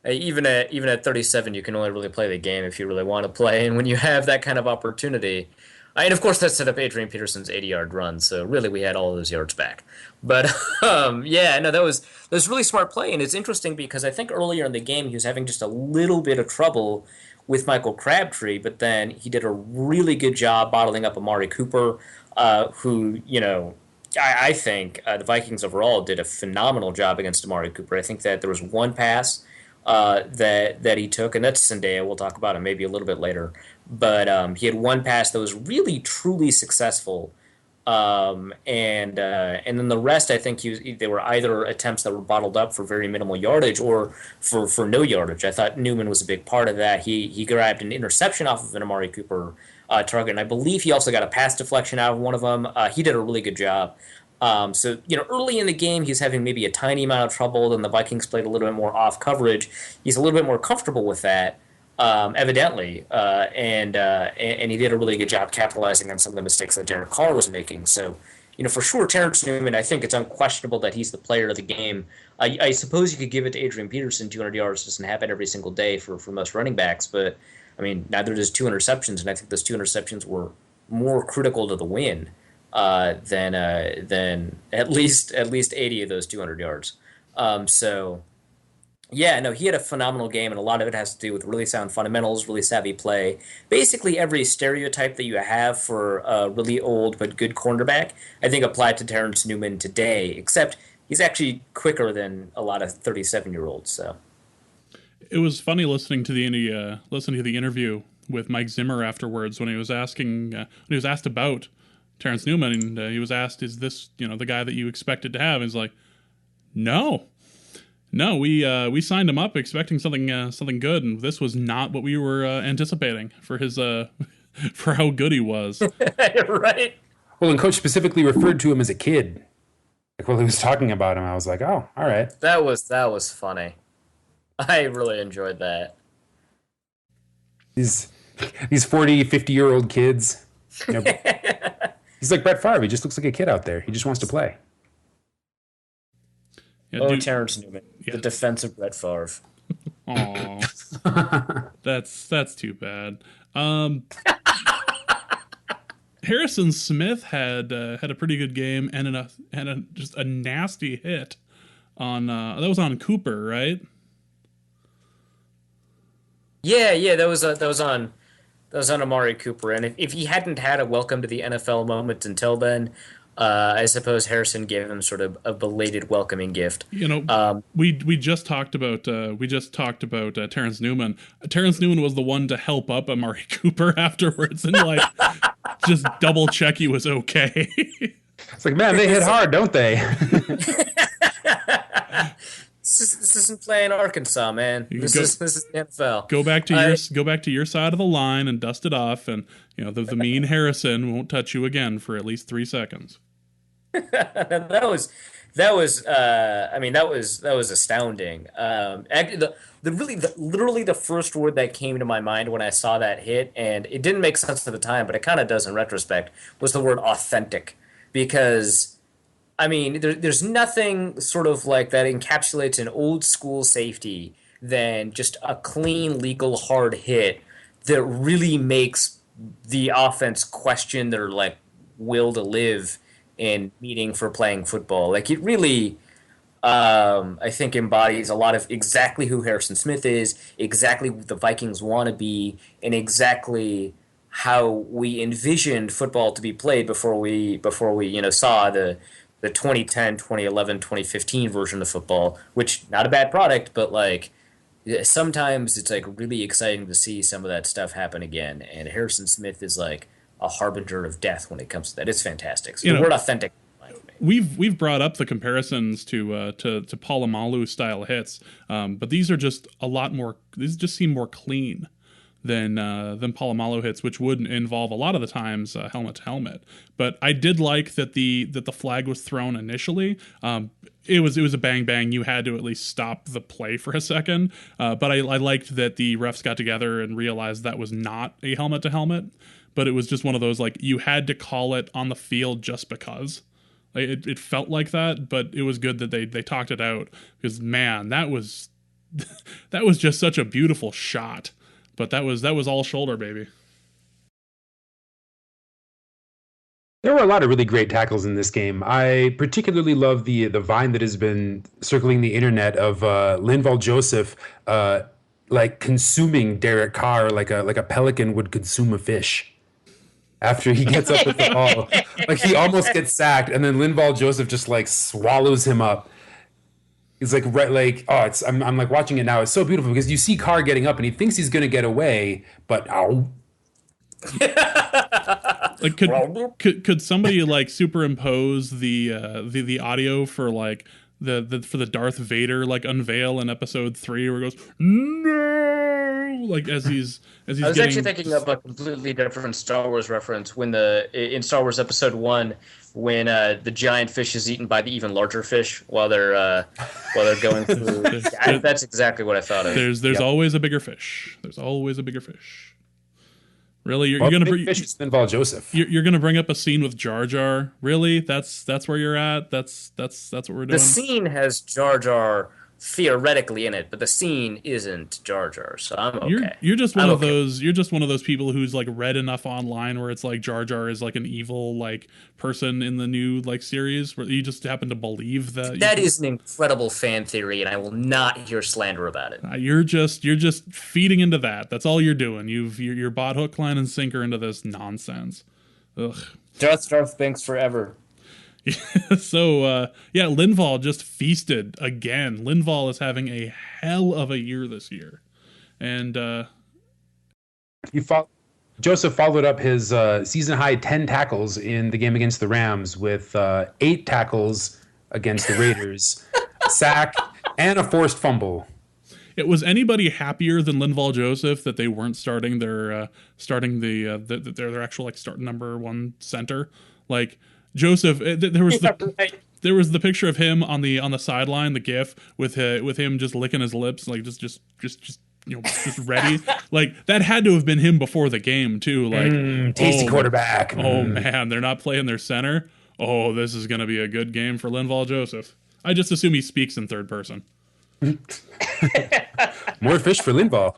S2: even at 37, you can only really play the game if you really want to play, and when you have that kind of opportunity, and of course that set up Adrian Peterson's 80-yard run. So really, we had all of those yards back. But yeah, no, that was really smart play, and it's interesting because I think earlier in the game he was having just a little bit of trouble with Michael Crabtree, but then he did a really good job bottling up Amari Cooper, who I think the Vikings overall did a phenomenal job against Amari Cooper. I think that there was one pass that he took, and that's Zendaya. We'll talk about him maybe a little bit later. But he had one pass that was really truly successful, and then the rest, I think they were either attempts that were bottled up for very minimal yardage or for no yardage. I thought Newman was a big part of that. He grabbed an interception off of an Amari Cooper target, and I believe he also got a pass deflection out of one of them. He did a really good job. So early in the game, he's having maybe a tiny amount of trouble. Then the Vikings played a little bit more off coverage. He's a little bit more comfortable with that, evidently, and he did a really good job capitalizing on some of the mistakes that Derek Carr was making. So, for sure, Terrence Newman, I think it's unquestionable that he's the player of the game. I suppose you could give it to Adrian Peterson. 200 yards doesn't happen every single day for most running backs, but I mean, neither does two interceptions, and I think those two interceptions were more critical to the win than at least 80 of those 200 yards. So yeah, no, he had a phenomenal game, and a lot of it has to do with really sound fundamentals, really savvy play. Basically, every stereotype that you have for a really old but good cornerback, I think applied to Terrence Newman today, except he's actually quicker than a lot of 37-year-olds. So
S1: It was funny listening to the interview with Mike Zimmer afterwards when he was asked about Terrence Newman, and he was asked, "Is this the guy that you expected to have?" And he's like, "No, no, we signed him up expecting something good, and this was not what we were anticipating for his for how good he was."
S2: right.
S3: Well, and coach specifically referred to him as a kid. Like while he was talking about him, I was like, oh, all right.
S2: That was funny. I really enjoyed that.
S3: These 40, 50-year-old kids. He's like Brett Favre. He just looks like a kid out there. He just wants to play.
S1: Yeah,
S2: Terrence Newman, the defensive Brett Favre.
S1: Aw, that's too bad. Harrison Smith had a pretty good game and just a nasty hit on that was on Cooper, right?
S2: Yeah, that was on Amari Cooper, and if he hadn't had a welcome to the NFL moment until then, I suppose Harrison gave him sort of a belated welcoming gift.
S1: We just talked about Terrence Newman. Terrence Newman was the one to help up Amari Cooper afterwards and like just double check he was okay.
S3: It's like, man, they hit hard, don't they?
S2: This isn't playing Arkansas, man. This is the NFL.
S1: Go back to your side of the line and dust it off, and the mean Harrison won't touch you again for at least 3 seconds.
S2: that was astounding. Literally the first word that came to my mind when I saw that hit, and it didn't make sense at the time, but it kind of does in retrospect, was the word authentic, because I mean, there's nothing sort of like that encapsulates an old school safety than just a clean, legal, hard hit that really makes the offense question their like will to live and meaning for playing football. Like it really, I think embodies a lot of exactly who Harrison Smith is, exactly what the Vikings want to be, and exactly how we envisioned football to be played before we saw the 2010, 2011, 2015 version of football, which not a bad product, but like sometimes it's like really exciting to see some of that stuff happen again. And Harrison Smith is like a harbinger of death when it comes to that. It's fantastic. So the word authentic.
S1: We've brought up the comparisons to Palomalu style hits, but these are just a lot more. These just seem more clean than Polamalu hits, which would involve a lot of the times helmet to helmet. But I did like that the flag was thrown initially. It was a bang bang. You had to at least stop the play for a second. But I liked that the refs got together and realized that was not a helmet to helmet, but it was just one of those, like, you had to call it on the field just because. Like, it felt like that, but it was good that they talked it out, because man, that was that was just such a beautiful shot. But that was all shoulder, baby.
S3: There were a lot of really great tackles in this game. I particularly love the vine that has been circling the internet of Linval Joseph like consuming Derek Carr like a pelican would consume a fish. After he gets up with the ball, like he almost gets sacked, and then Linval Joseph just like swallows him up. He's like, I'm like watching it now. It's so beautiful because you see Carr getting up and he thinks he's going to get away, but ow.
S1: Like could somebody like superimpose the audio for like the Darth Vader like unveil in episode 3 where it goes no, like as he's
S2: I was actually thinking of a completely different Star Wars reference when in Star Wars Episode 1 when the giant fish is eaten by the even larger fish while they're going through. That's exactly what I thought of.
S1: There's always a bigger fish. There's always a bigger fish. Really, you're gonna
S3: fish is Linval Joseph.
S1: You're gonna bring up a scene with Jar Jar? Really? That's where you're at? That's what we're doing.
S2: The scene has Jar Jar theoretically in it, but the scene isn't Jar Jar, so I'm okay.
S1: You're just one of those. You're just one of those people who's like read enough online where it's like Jar Jar is like an evil like person in the new like series, where you just happen to believe that.
S2: That is an incredible fan theory, and I will not hear slander about it.
S1: You're just feeding into that. That's all you're doing. You're bought hook, line, and sinker into this nonsense. Ugh.
S2: Darth Banks forever.
S1: So, Linval just feasted again. Linval is having a hell of a year this year. And
S3: Joseph followed up his season-high 10 tackles in the game against the Rams with 8 tackles against the Raiders, a sack, and a forced fumble.
S1: Was anybody happier than Linval Joseph that they weren't starting their actual like start number 1 center? Like Joseph, there was the picture of him on the sideline, the GIF with him just licking his lips, like just ready. Like that had to have been him before the game too. Like
S3: tasty quarterback.
S1: Oh man, they're not playing their center. Oh, this is gonna be a good game for Linval Joseph. I just assume he speaks in third person.
S3: More fish for Linval.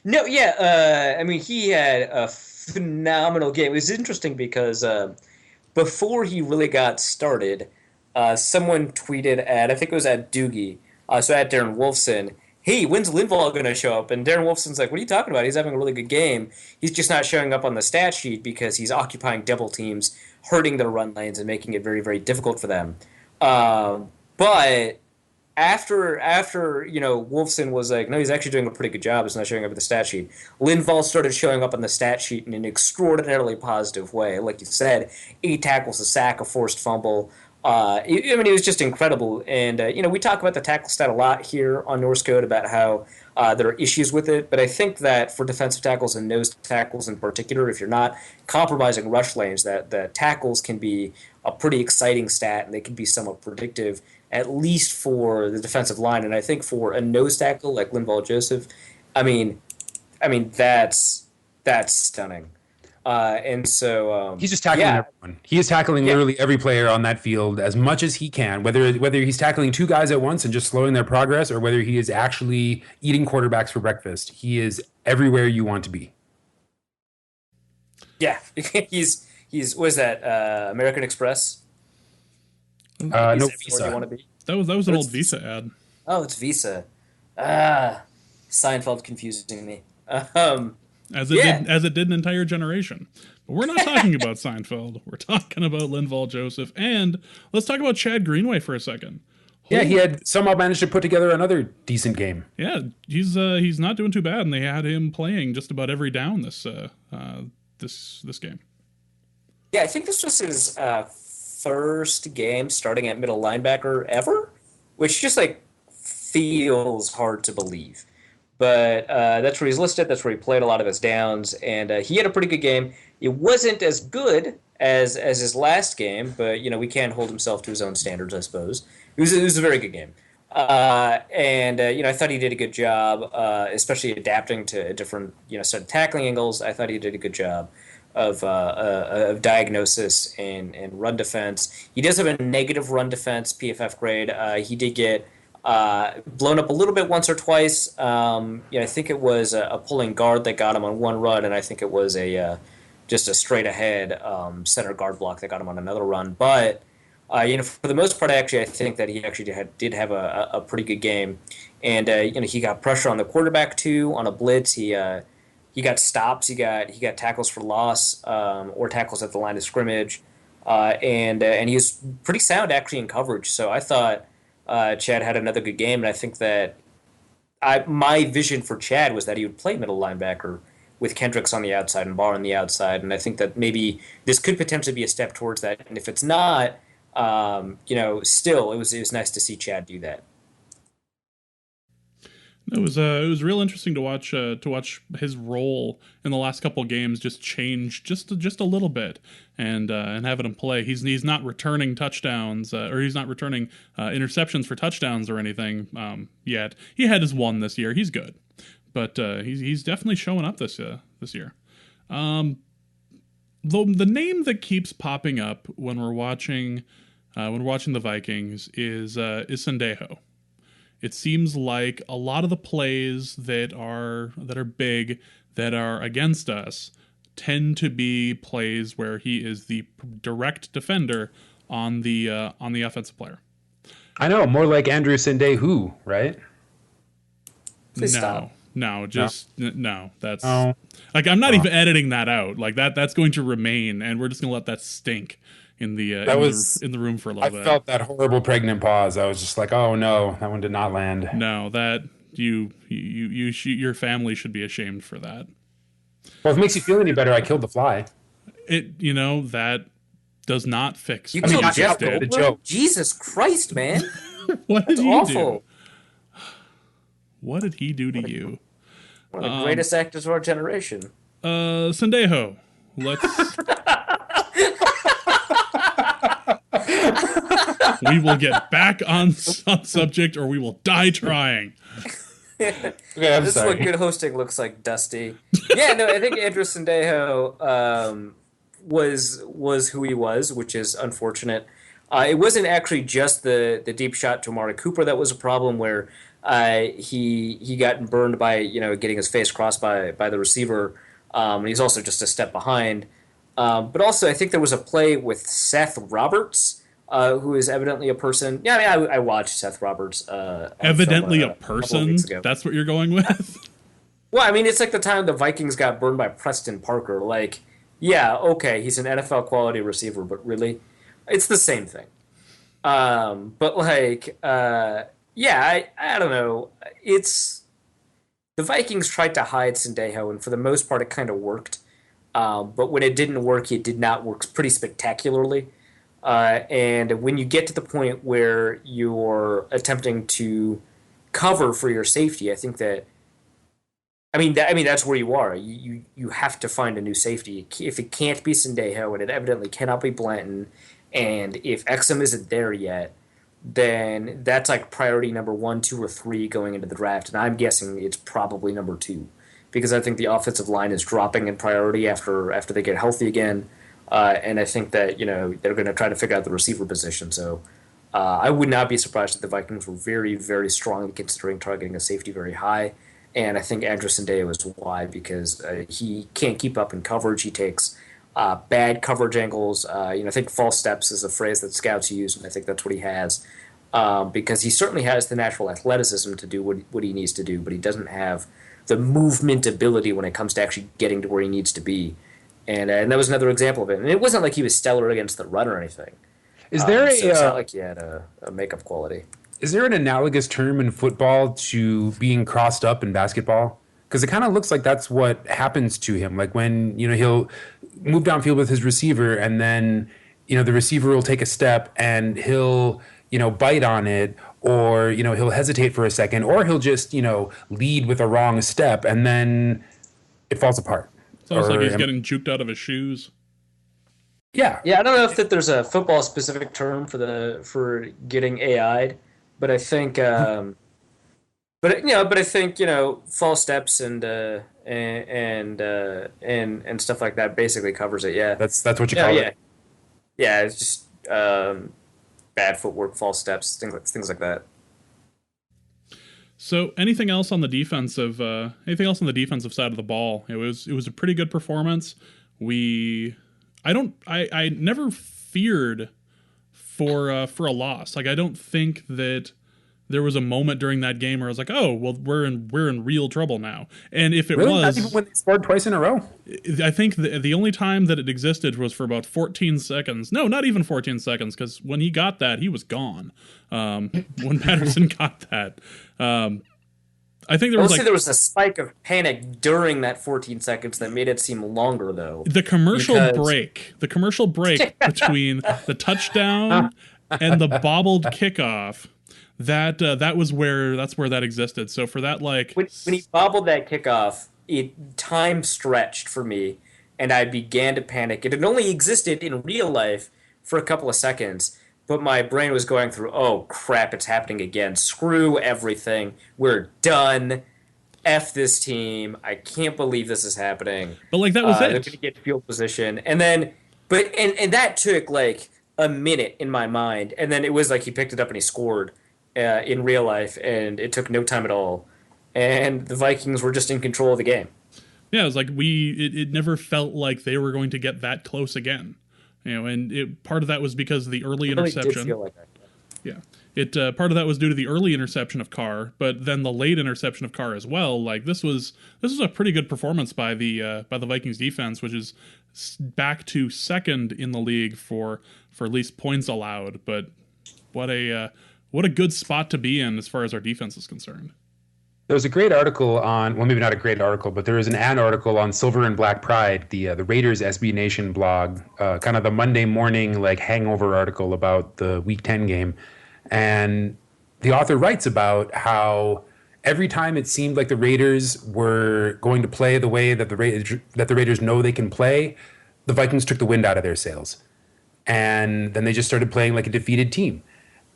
S2: No, yeah. I mean, he had a phenomenal game. It was interesting because before he really got started, someone tweeted I think it was at Doogie, so at Darren Wolfson, hey, when's Linval going to show up? And Darren Wolfson's like, what are you talking about? He's having a really good game. He's just not showing up on the stat sheet because he's occupying double teams, hurting their run lanes, and making it very, very difficult for them. But after Wolfson was like, no, he's actually doing a pretty good job. It's not showing up in the stat sheet. Linval started showing up on the stat sheet in an extraordinarily positive way. Like you said, 8 tackles, a sack, a forced fumble. It was just incredible. And, we talk about the tackle stat a lot here on Norse Code about how there are issues with it. But I think that for defensive tackles and nose tackles in particular, if you're not compromising rush lanes, that tackles can be a pretty exciting stat, and they can be somewhat predictive, at least for the defensive line. And I think for a nose tackle like Linval Joseph, I mean that's stunning. And so
S3: he's just tackling everyone. He is tackling literally every player on that field as much as he can, whether he's tackling 2 guys at once and just slowing their progress, or whether he is actually eating quarterbacks for breakfast. He is everywhere you want to be.
S2: Yeah, he's what is that? American Express?
S3: No, Visa.
S2: You want to be?
S1: That was an old Visa ad.
S2: Oh, it's Visa. Seinfeld confusing me.
S1: As it did an entire generation. But we're not talking about Seinfeld. We're talking about Linval Joseph. And let's talk about Chad Greenway for a second.
S3: Yeah, he had somehow managed to put together another decent game.
S1: Yeah, he's not doing too bad, and they had him playing just about every down this game.
S2: Yeah, I think this was his first game starting at middle linebacker ever, which just like feels hard to believe. but that's where he's listed. That's where he played a lot of his downs, and he had a pretty good game. It wasn't as good as his last game, but we can't hold himself to his own standards, I suppose. It was a very good game. And I thought he did a good job, especially adapting to different, set of tackling angles. I thought he did a good job of diagnosis and run defense. He does have a negative run defense PFF grade. He did get blown up a little bit once or twice. I think it was a pulling guard that got him on one run, and I think it was just a straight ahead center guard block that got him on another run. But for the most part, I think that he actually did have a pretty good game, and he got pressure on the quarterback too on a blitz. He got stops. He got tackles for loss or tackles at the line of scrimmage, and he was pretty sound actually in coverage. So I thought Chad had another good game, and I think that my vision for Chad was that he would play middle linebacker with Kendricks on the outside and Barr on the outside, and I think that maybe this could potentially be a step towards that. And if it's not, still it was nice to see Chad do that.
S1: It was real interesting to watch his role in the last couple of games just change just a little bit, and having him play. He's not returning touchdowns or he's not returning interceptions for touchdowns or anything yet. He had his one this year. He's good, but he's definitely showing up this year. Though the name that keeps popping up when we're watching the Vikings is Sendejo. It seems like a lot of the plays that are big, that are against us, tend to be plays where he is the direct defender on the offensive player.
S3: I know, more like Andrew Sendejo, right?
S2: Please stop.
S1: No. That's like I'm not even editing that out. Like that's going to remain, and we're just gonna let that stink in the in the room for a little bit.
S3: I felt that horrible pregnant pause. I was just like, oh no, that one did not land.
S1: No, that your family should be ashamed for that.
S3: Well, if it makes you feel any better, I killed the fly.
S1: That does not fix.
S2: You killed Jeff Goldblum? Jesus Christ, man!
S1: What did
S2: That's
S1: he
S2: awful.
S1: do? What did he do to you?
S2: One of the greatest actors of our generation.
S1: Sendejo. Let's. We will get back on subject, or we will die trying.
S3: Okay,
S2: This is what good hosting looks like, Dusty. Yeah, no, I think Andrew Sendejo was who he was, which is unfortunate. It wasn't actually just the deep shot to Amari Cooper that was a problem, where he got burned by getting his face crossed by the receiver. And he's also just a step behind. But also, I think there was a play with Seth Roberts, who is evidently a person. Yeah, I mean, I watched Seth Roberts.
S1: Evidently a person? That's what you're going with?
S2: Well, I mean, it's like the time the Vikings got burned by Preston Parker. Like, yeah, okay, he's an NFL quality receiver, but really, it's the same thing. But like, yeah, I don't know. It's the Vikings tried to hide Sendejo, and for the most part, it kind of worked. But when it didn't work, it did not work pretty spectacularly. And when you get to the point where you're attempting to cover for your safety, I think that, I mean that's where you are. You have to find a new safety. If it can't be Sendejo, and it evidently cannot be Blanton, and if Exum isn't there yet, then that's like priority number 1, 2, or 3 going into the draft. And I'm guessing it's probably number 2, because I think the offensive line is dropping in priority after they get healthy again. And I think that they're going to try to figure out the receiver position. So I would not be surprised if the Vikings were very, very strongly considering targeting a safety very high. And I think Andrew Sendejo is why, because he can't keep up in coverage. He takes bad coverage angles. I think false steps is a phrase that scouts use, and I think that's what he has. Because he certainly has the natural athleticism to do what he needs to do, but he doesn't have the movement ability when it comes to actually getting to where he needs to be. And that was another example of it. And it wasn't like he was stellar against the run or anything.
S3: Is there
S2: so it's not like he had a makeup quality.
S3: Is there an analogous term in football to being crossed up in basketball? Because it kind of looks like that's what happens to him. Like when he'll move downfield with his receiver, and then the receiver will take a step and he'll bite on it, or, he'll hesitate for a second, or he'll just, lead with a wrong step, and then it falls apart.
S1: It's almost like he's getting juked out of his shoes.
S3: Yeah.
S2: Yeah, I don't know if there's a football specific term for getting AI'd, but I think but I think false steps and stuff like that basically covers it. Yeah,
S3: That's what you call it.
S2: Yeah. It's just bad footwork, false steps, things like that.
S1: So, anything else on the defensive side of the ball? It was a pretty good performance. I never feared for a loss. Like, I don't think that there was a moment during that game where I was like, oh, well, we're in real trouble now. And if it
S3: really?
S1: was,
S3: not even when they scored twice in a row.
S1: I think the only time that it existed was for about 14 seconds. No, not even 14 seconds, because when he got that, he was gone. When Patterson got that, I think there was
S2: a spike of panic during that 14 seconds that made it seem longer, though.
S1: The commercial break between the touchdown and the bobbled kickoff. That's where that existed. So for that, like
S2: when he bobbled that kickoff, time stretched for me, and I began to panic. It had only existed in real life for a couple of seconds, but my brain was going through, oh crap, it's happening again. Screw everything. We're done. F this team. I can't believe this is happening.
S1: But like that was it.
S2: They're going to get field position, and then, and that took like a minute in my mind, and then it was like he picked it up and he scored. In real life, and it took no time at all, and the Vikings were just in control of the game.
S1: Yeah, it was like it never felt like they were going to get that close again, and part of that was because of the early interception.
S2: Really did feel like that.
S1: Yeah, part of that was due to the early interception of Carr, but then the late interception of Carr as well. Like this was a pretty good performance by the Vikings defense, which is back to second in the league for at least points allowed. But what a good spot to be in as far as our defense is concerned.
S3: There was a great article on, well, maybe not a great article, but there was an article on Silver and Black Pride, the Raiders SB Nation blog, kind of the Monday morning like hangover article about the Week 10 game. And the author writes about how every time it seemed like the Raiders were going to play the way that the Raiders know they can play, the Vikings took the wind out of their sails. And then they just started playing like a defeated team.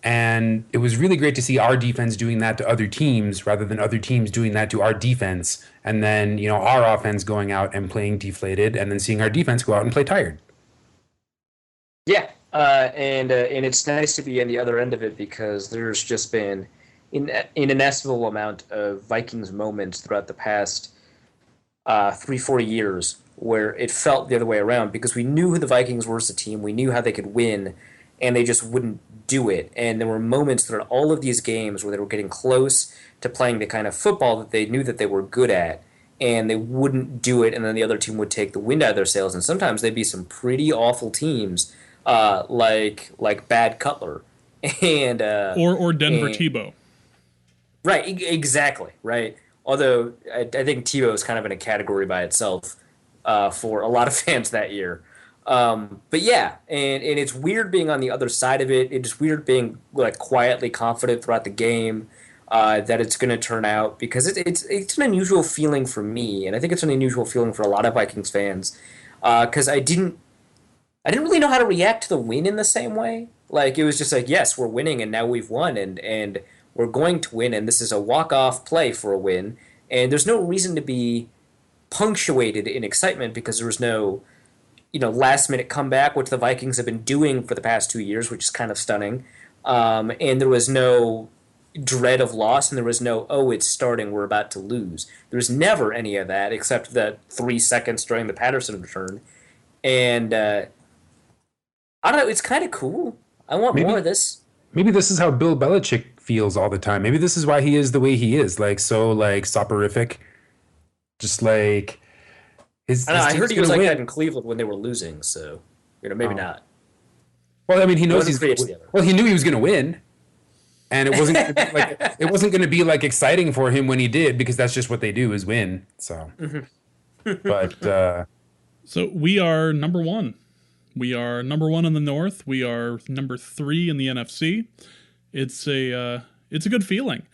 S3: And it was really great to see our defense doing that to other teams rather than other teams doing that to our defense. And then, our offense going out and playing deflated, and then seeing our defense go out and play tired.
S2: Yeah, and it's nice to be on the other end of it, because there's just been an inestimable amount of Vikings moments throughout the past 3-4 years where it felt the other way around, because we knew who the Vikings were as a team, we knew how they could win, and they just wouldn't do it. And there were moments throughout all of these games where they were getting close to playing the kind of football that they knew that they were good at, and they wouldn't do it, and then the other team would take the wind out of their sails. And sometimes they'd be some pretty awful teams, like Bad Cutler and
S1: or Denver Tebow.
S2: Right, exactly, right. Although I think Tebow is kind of in a category by itself for a lot of fans that year. But yeah, and it's weird being on the other side of it. It's weird being like quietly confident throughout the game that it's going to turn out, because it's an unusual feeling for me, and I think it's an unusual feeling for a lot of Vikings fans, because I didn't really know how to react to the win in the same way. Like, it was just like, yes, we're winning, and now we've won, and we're going to win, and this is a walk-off play for a win, and there's no reason to be punctuated in excitement, because there was no last-minute comeback, which the Vikings have been doing for the past 2 years, which is kind of stunning. And there was no dread of loss, and there was no, oh, it's starting, we're about to lose. There was never any of that, except the 3 seconds during the Patterson return. And I don't know, it's kind of cool. I want more of this.
S3: Maybe this is how Bill Belichick feels all the time. Maybe this is why he is the way he is, soporific. Just like...
S2: I heard he was like that in Cleveland when they were losing, so maybe not.
S3: Well, I mean, he knows he knew he was going to win, and it wasn't going to be like exciting for him when he did, because that's just what they do, is win. So, but
S1: so we are number one. We are number one in the North. We are number 3 in the NFC. it's a good feeling.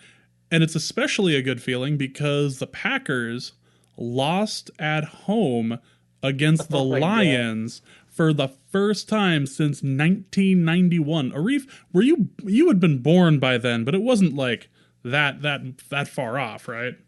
S1: And it's especially a good feeling because the Packers lost at home against the Lions for the first time since 1991. Arif, you had been born by then, but it wasn't like that far off, right?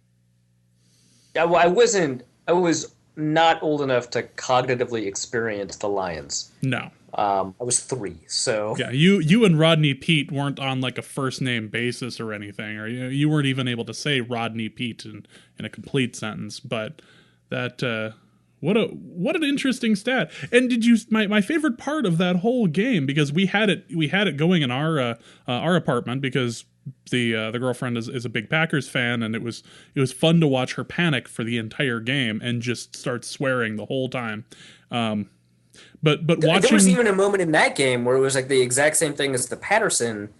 S2: Yeah, well, I wasn't. I was not old enough to cognitively experience the Lions.
S1: No.
S2: I was 3, so
S1: yeah, you and Rodney Pete weren't on like a first name basis or anything, or you weren't even able to say Rodney Pete in a complete sentence. But that what an interesting stat. And did you my favorite part of that whole game, because we had it going in our apartment because the girlfriend is a big Packers fan, and it was fun to watch her panic for the entire game and just start swearing the whole time. But watching,
S2: there was even a moment in that game where it was like the exact same thing as the Patterson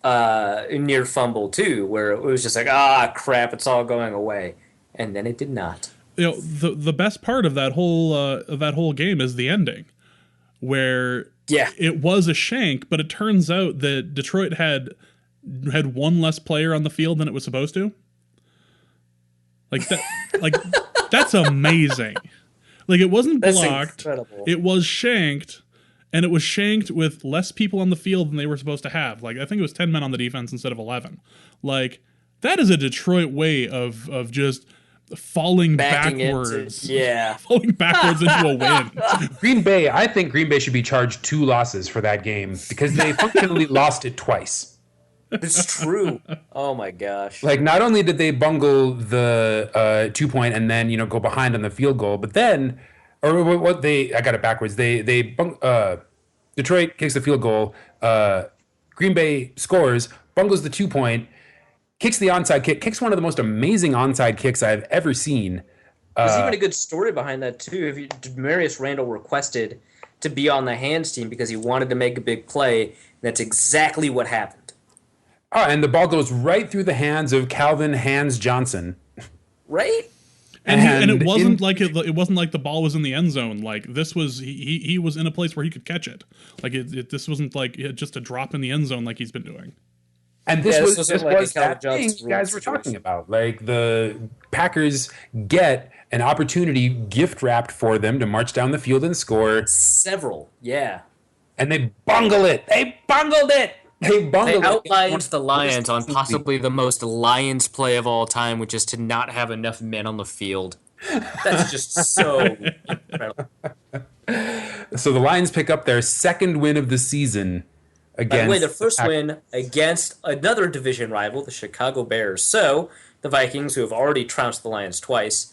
S2: near fumble too, where it was just like, crap, it's all going away, and then it did not.
S1: You know, the best part of that whole game is the ending, where it was a shank, but it turns out that Detroit had one less player on the field than it was supposed to. Like that, that's amazing. Like, it wasn't blocked, it was shanked, and it was shanked with less people on the field than they were supposed to have. Like, I think it was 10 men on the defense instead of 11. Like, that is a Detroit way of just falling backwards. Falling backwards into a win.
S3: I think Green Bay should be charged 2 losses for that game because they functionally lost it twice.
S2: It's true. Oh my gosh!
S3: Like, not only did they bungle the 2-point and then go behind on the field goal, but then, I got it backwards. Detroit kicks the field goal. Green Bay scores, bungles the 2-point, kicks the onside kick, kicks one of the most amazing onside kicks I've ever seen.
S2: There's even a good story behind that too. Demarius Randall requested to be on the hands team because he wanted to make a big play. And that's exactly what happened.
S3: Oh, and the ball goes right through the hands of Calvin Hands Johnson.
S2: Right?
S1: And it wasn't like the ball was in the end zone. Like, this was he was in a place where he could catch it. Like, this wasn't like just a drop in the end zone like he's been doing.
S3: And this was that thing you guys were talking about. Like, the Packers get an opportunity gift wrapped for them to march down the field and score.
S2: Several, yeah.
S3: And they bungle it. They bungled it. They
S2: outlined the Lions on possibly the most Lions play of all time, which is to not have enough men on the field. That's just so incredible.
S3: So the Lions pick up their second win of the season against... By the way,
S2: their first win against another division rival, the Chicago Bears. So the Vikings, who have already trounced the Lions twice,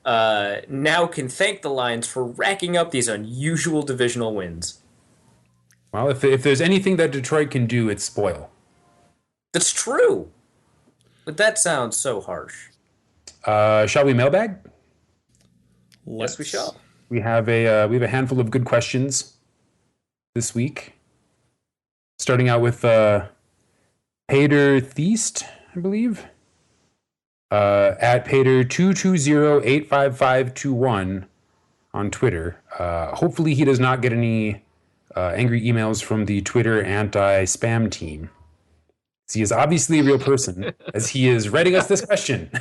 S2: now can thank the Lions for racking up these unusual divisional wins.
S3: Well, if there's anything that Detroit can do, it's spoil.
S2: That's true. But that sounds so harsh.
S3: Shall we mailbag?
S2: Yes, we shall.
S3: We have a handful of good questions this week. Starting out with Pater Theist, I believe. At Pater 220-85521 on Twitter. Hopefully he does not get any angry emails from the Twitter anti-spam team. He is obviously a real person, as he is writing us this question.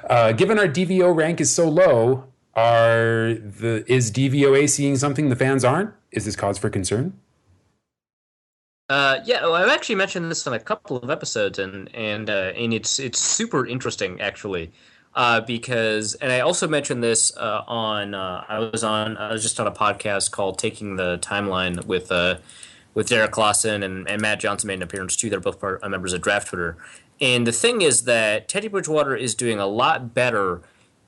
S3: Given our DVO rank is so low, is DVOA seeing something the fans aren't? Is this cause for concern?
S2: Well, I've actually mentioned this on a couple of episodes, and it's super interesting actually, because, and I also mentioned this I was just on a podcast called Taking the Timeline with Derek Lawson and Matt Johnson made an appearance too. They're both members of Draft Twitter, and the thing is that Teddy Bridgewater is doing a lot better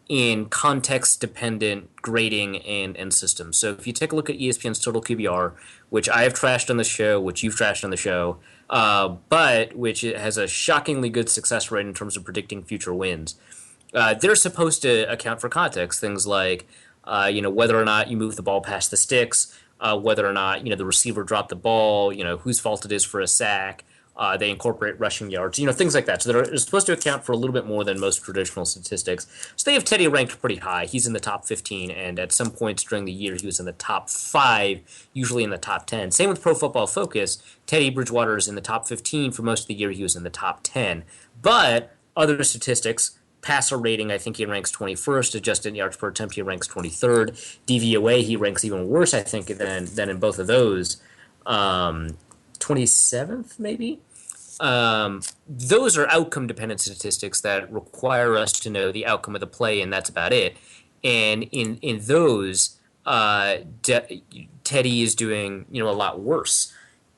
S2: in context-dependent grading and systems. So if you take a look at ESPN's Total QBR, which I have trashed on the show, which you've trashed on the show, but which has a shockingly good success rate in terms of predicting future wins, they're supposed to account for context, things like whether or not you move the ball past the sticks, whether or not the receiver dropped the ball, whose fault it is for a sack, They incorporate rushing yards, things like that. So they're supposed to account for a little bit more than most traditional statistics. So they have Teddy ranked pretty high. He's in the top 15, and at some points during the year, he was in the top 5, usually in the top 10. Same with Pro Football Focus. Teddy Bridgewater is in the top 15. For most of the year, he was in the top 10. But other statistics, passer rating, I think he ranks 21st. Adjusted yards per attempt, he ranks 23rd. DVOA, he ranks even worse, I think, than in both of those. 27th, maybe? Those are outcome-dependent statistics that require us to know the outcome of the play, and that's about it. And in those, Teddy is doing a lot worse.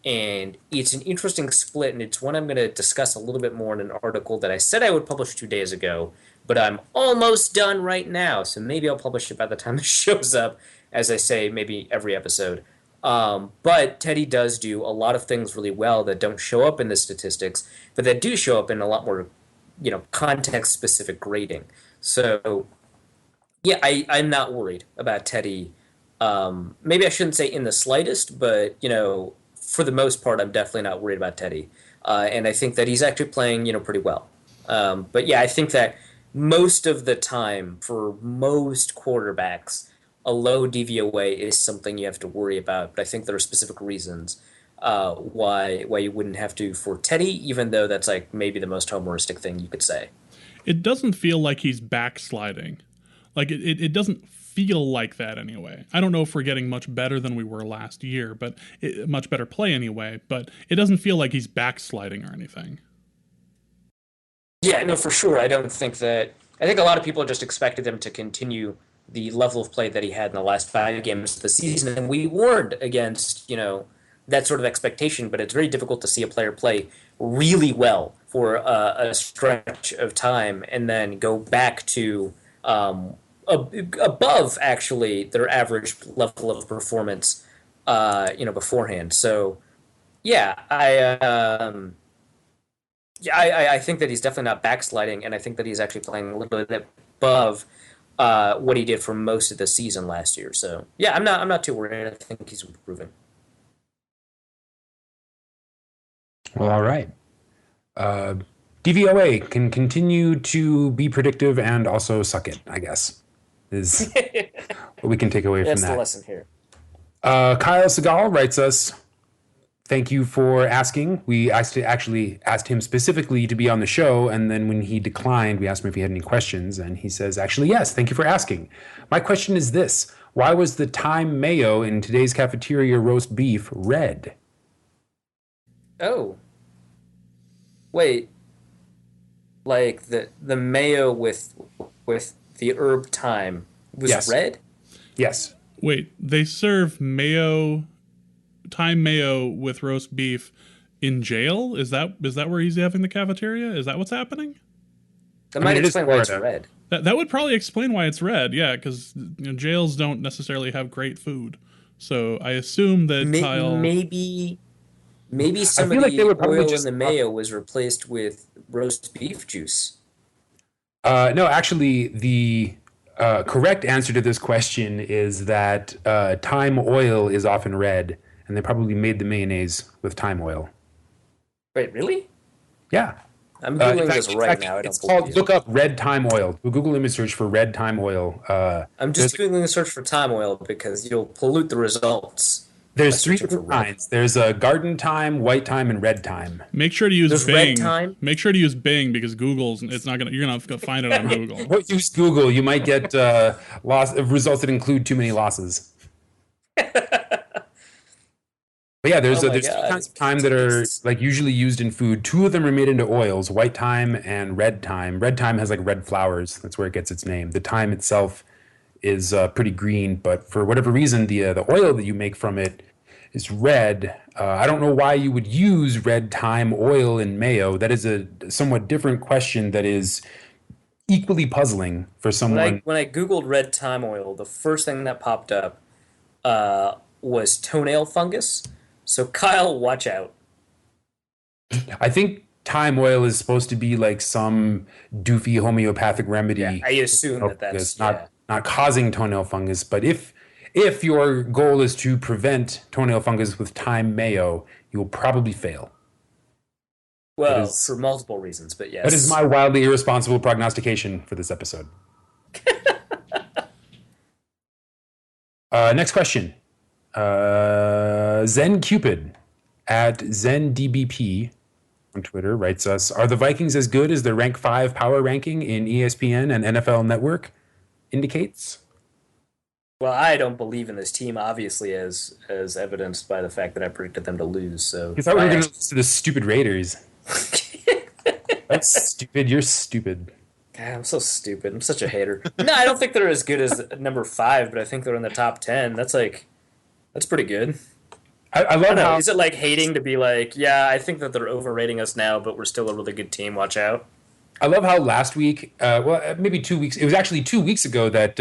S2: And it's an interesting split, and it's one I'm going to discuss a little bit more in an article that I said I would publish 2 days ago, but I'm almost done right now, so maybe I'll publish it by the time it shows up, as I say, maybe every episode. But Teddy does do a lot of things really well that don't show up in the statistics, but that do show up in a lot more, context-specific grading. So, yeah, I'm not worried about Teddy. Maybe I shouldn't say in the slightest, but, for the most part, I'm definitely not worried about Teddy. And I think that he's actually playing, pretty well. But, yeah, I think that most of the time, for most quarterbacks, a low DVOA is something you have to worry about, but I think there are specific reasons why you wouldn't have to for Teddy, even though that's like maybe the most homeristic thing you could say.
S1: It doesn't feel like he's backsliding. Like it doesn't feel like that anyway. I don't know if we're getting much better than we were last year, but much better play anyway, but it doesn't feel like he's backsliding or anything.
S2: Yeah, no, for sure. I think a lot of people just expected him to continue the level of play that he had in the last 5 games of the season, and we warned against, that sort of expectation, but it's very difficult to see a player play really well for a stretch of time and then go back to above, actually, their average level of performance, beforehand. So, yeah, I think that he's definitely not backsliding, and I think that he's actually playing a little bit above what he did for most of the season last year. So yeah, I'm not too worried. I think he's improving.
S3: Well, all right. DVOA can continue to be predictive and also suck it, I guess, is what we can take away from that.
S2: That's the lesson here.
S3: Kyle Segal writes us, thank you for asking. We actually asked him specifically to be on the show, and then when he declined, we asked him if he had any questions, and he says, actually, yes, thank you for asking. My question is this: why was the thyme mayo in today's cafeteria roast beef red?
S2: Oh. Wait. Like the mayo with the herb thyme was red?
S3: Yes.
S1: Wait, they serve thyme mayo with roast beef in jail? Is that where he's having the cafeteria? Is that what's happening?
S2: That might explain why it's red.
S1: That would probably explain why it's red, yeah, because jails don't necessarily have great food. So I assume that Kyle...
S2: Maybe some of the oil in the mayo was replaced with roast beef juice.
S3: No, actually, the correct answer to this question is that thyme oil is often red, and they probably made the mayonnaise with thyme oil.
S2: Wait, really?
S3: Yeah.
S2: I'm Googling this right now.
S3: It's called, look up red thyme oil. Google image search for red thyme oil.
S2: I'm just Googling a search for thyme oil because you'll pollute the results.
S3: There's 3 different kinds. There's garden thyme, white thyme, and red thyme.
S1: Make sure to use Bing.
S2: Red thyme?
S1: Make sure to use Bing because Google's you're gonna have to find it on Google.
S3: Don't use Google. You might get results that include too many losses. But yeah, there's 3 kinds of thyme that are like usually used in food. 2 of them are made into oils: white thyme and red thyme. Red thyme has like red flowers. That's where it gets its name. The thyme itself is pretty green, but for whatever reason, the oil that you make from it is red. I don't know why you would use red thyme oil in mayo. That is a somewhat different question that is equally puzzling for someone.
S2: When I Googled red thyme oil, the first thing that popped up was toenail fungus. So Kyle, watch out.
S3: I think thyme oil is supposed to be like some doofy homeopathic remedy.
S2: Yeah, I assume that's
S3: not causing toenail fungus, but if your goal is to prevent toenail fungus with thyme mayo, you will probably fail.
S2: Well, for multiple reasons, but yes.
S3: That is my wildly irresponsible prognostication for this episode. Next question. Zen Cupid at ZenDBP on Twitter writes us, are the Vikings as good as the rank 5 power ranking in ESPN and NFL Network indicates?
S2: Well, I don't believe in this team, obviously, as evidenced by the fact that I predicted them to lose. So
S3: you thought we were going to lose to the stupid Raiders. That's stupid. You're stupid.
S2: God, I'm so stupid. I'm such a hater. No, I don't think they're as good as number 5, but I think they're in the top 10. That's pretty good.
S3: I love how...
S2: Is it like hating to be like, yeah, I think that they're overrating us now, but we're still a really good team. Watch out.
S3: I love how last week, maybe 2 weeks, it was actually 2 weeks ago that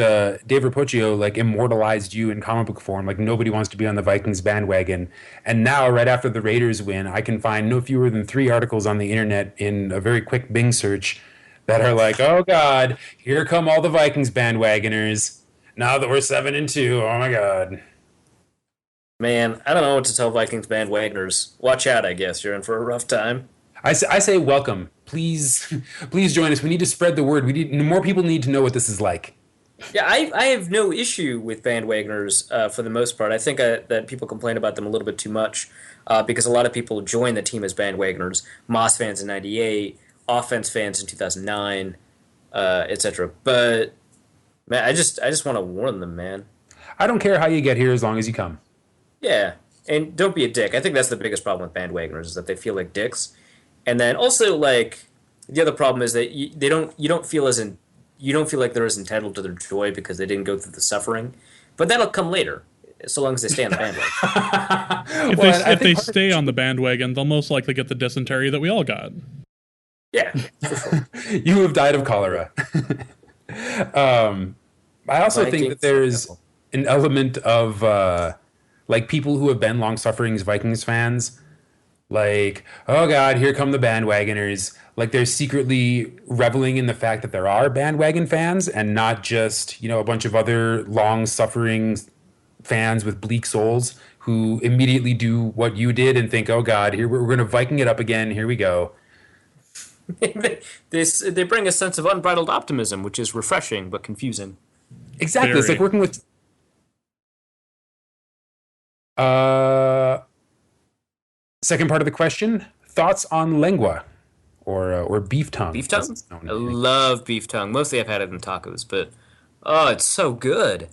S3: Dave Rapocchio like immortalized you in comic book form. Like nobody wants to be on the Vikings bandwagon. And now, right after the Raiders win, I can find no fewer than 3 articles on the internet in a very quick Bing search that are like, oh God, here come all the Vikings bandwagoners. Now that we're 7-2, oh my God.
S2: Man, I don't know what to tell Vikings bandwagoners. Watch out, I guess. You're in for a rough time.
S3: I say welcome. Please join us. We need to spread the word. More people need to know what this is like.
S2: Yeah, I have no issue with bandwagoners for the most part. I think that people complain about them a little bit too much because a lot of people join the team as bandwagoners. Moss fans in '98, offense fans in 2009, etc. But man, I just want to warn them, man.
S3: I don't care how you get here as long as you come.
S2: Yeah, and don't be a dick. I think that's the biggest problem with bandwagoners is that they feel like dicks. And then also, like, the other problem is that you don't feel like they're as entitled to their joy because they didn't go through the suffering. But that'll come later, so long as they stay on the bandwagon.
S1: If they stay on the bandwagon, they'll most likely get the dysentery that we all got.
S2: Yeah, for sure.
S3: You have died of cholera. I also think that there's an element of like people who have been long-suffering Vikings fans. Like, oh God, here come the bandwagoners. Like they're secretly reveling in the fact that there are bandwagon fans and not just, a bunch of other long-suffering fans with bleak souls who immediately do what you did and think, oh God, here we're going to Viking it up again. Here we go.
S2: They bring a sense of unbridled optimism, which is refreshing but confusing.
S3: Exactly. It's like working with... Second part of the question, thoughts on lengua or beef tongue.
S2: Beef tongue? I love beef tongue. Mostly I've had it in tacos, but it's so good.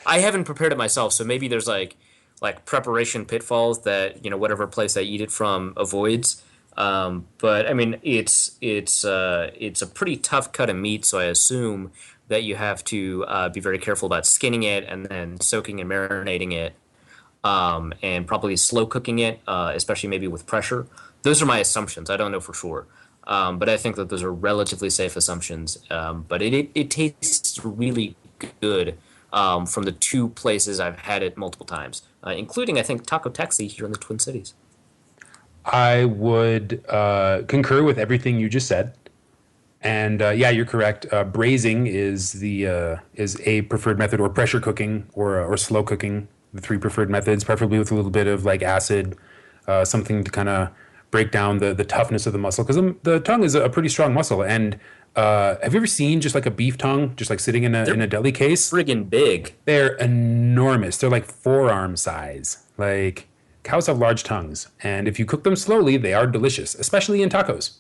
S2: I haven't prepared it myself, so maybe there's like preparation pitfalls that, whatever place I eat it from avoids. But I mean, it's a pretty tough cut of meat, so I assume that you have to be very careful about skinning it and then soaking and marinating it. And probably slow cooking it, especially maybe with pressure. Those are my assumptions. I don't know for sure. But I think that those are relatively safe assumptions. But it tastes really good from the 2 places I've had it multiple times, including, I think, Taco Taxi here in the Twin Cities.
S3: I would concur with everything you just said. And yeah, you're correct. Braising is a preferred method, or pressure cooking or slow cooking. The 3 preferred methods, preferably with a little bit of like acid, something to kind of break down the toughness of the muscle, because the tongue is a pretty strong muscle. And have you ever seen just like a beef tongue, just like sitting in a deli case?
S2: Friggin' big.
S3: They're enormous. They're like forearm size. Like cows have large tongues, and if you cook them slowly, they are delicious, especially in tacos.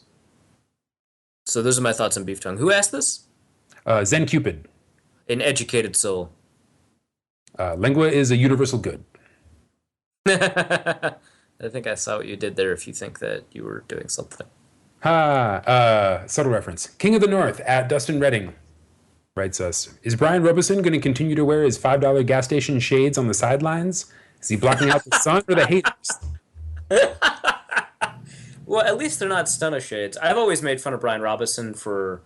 S2: So those are my thoughts on beef tongue. Who asked this?
S3: Zen Cupid.
S2: An educated soul.
S3: Lengua is a universal good.
S2: I think I saw what you did there if you think that you were doing something.
S3: Subtle reference. King of the North at Dustin Redding writes us, is Brian Robeson going to continue to wear his $5 gas station shades on the sidelines? Is he blocking out the sun or the haters?
S2: Well, at least they're not stunner shades. I've always made fun of Brian Robeson for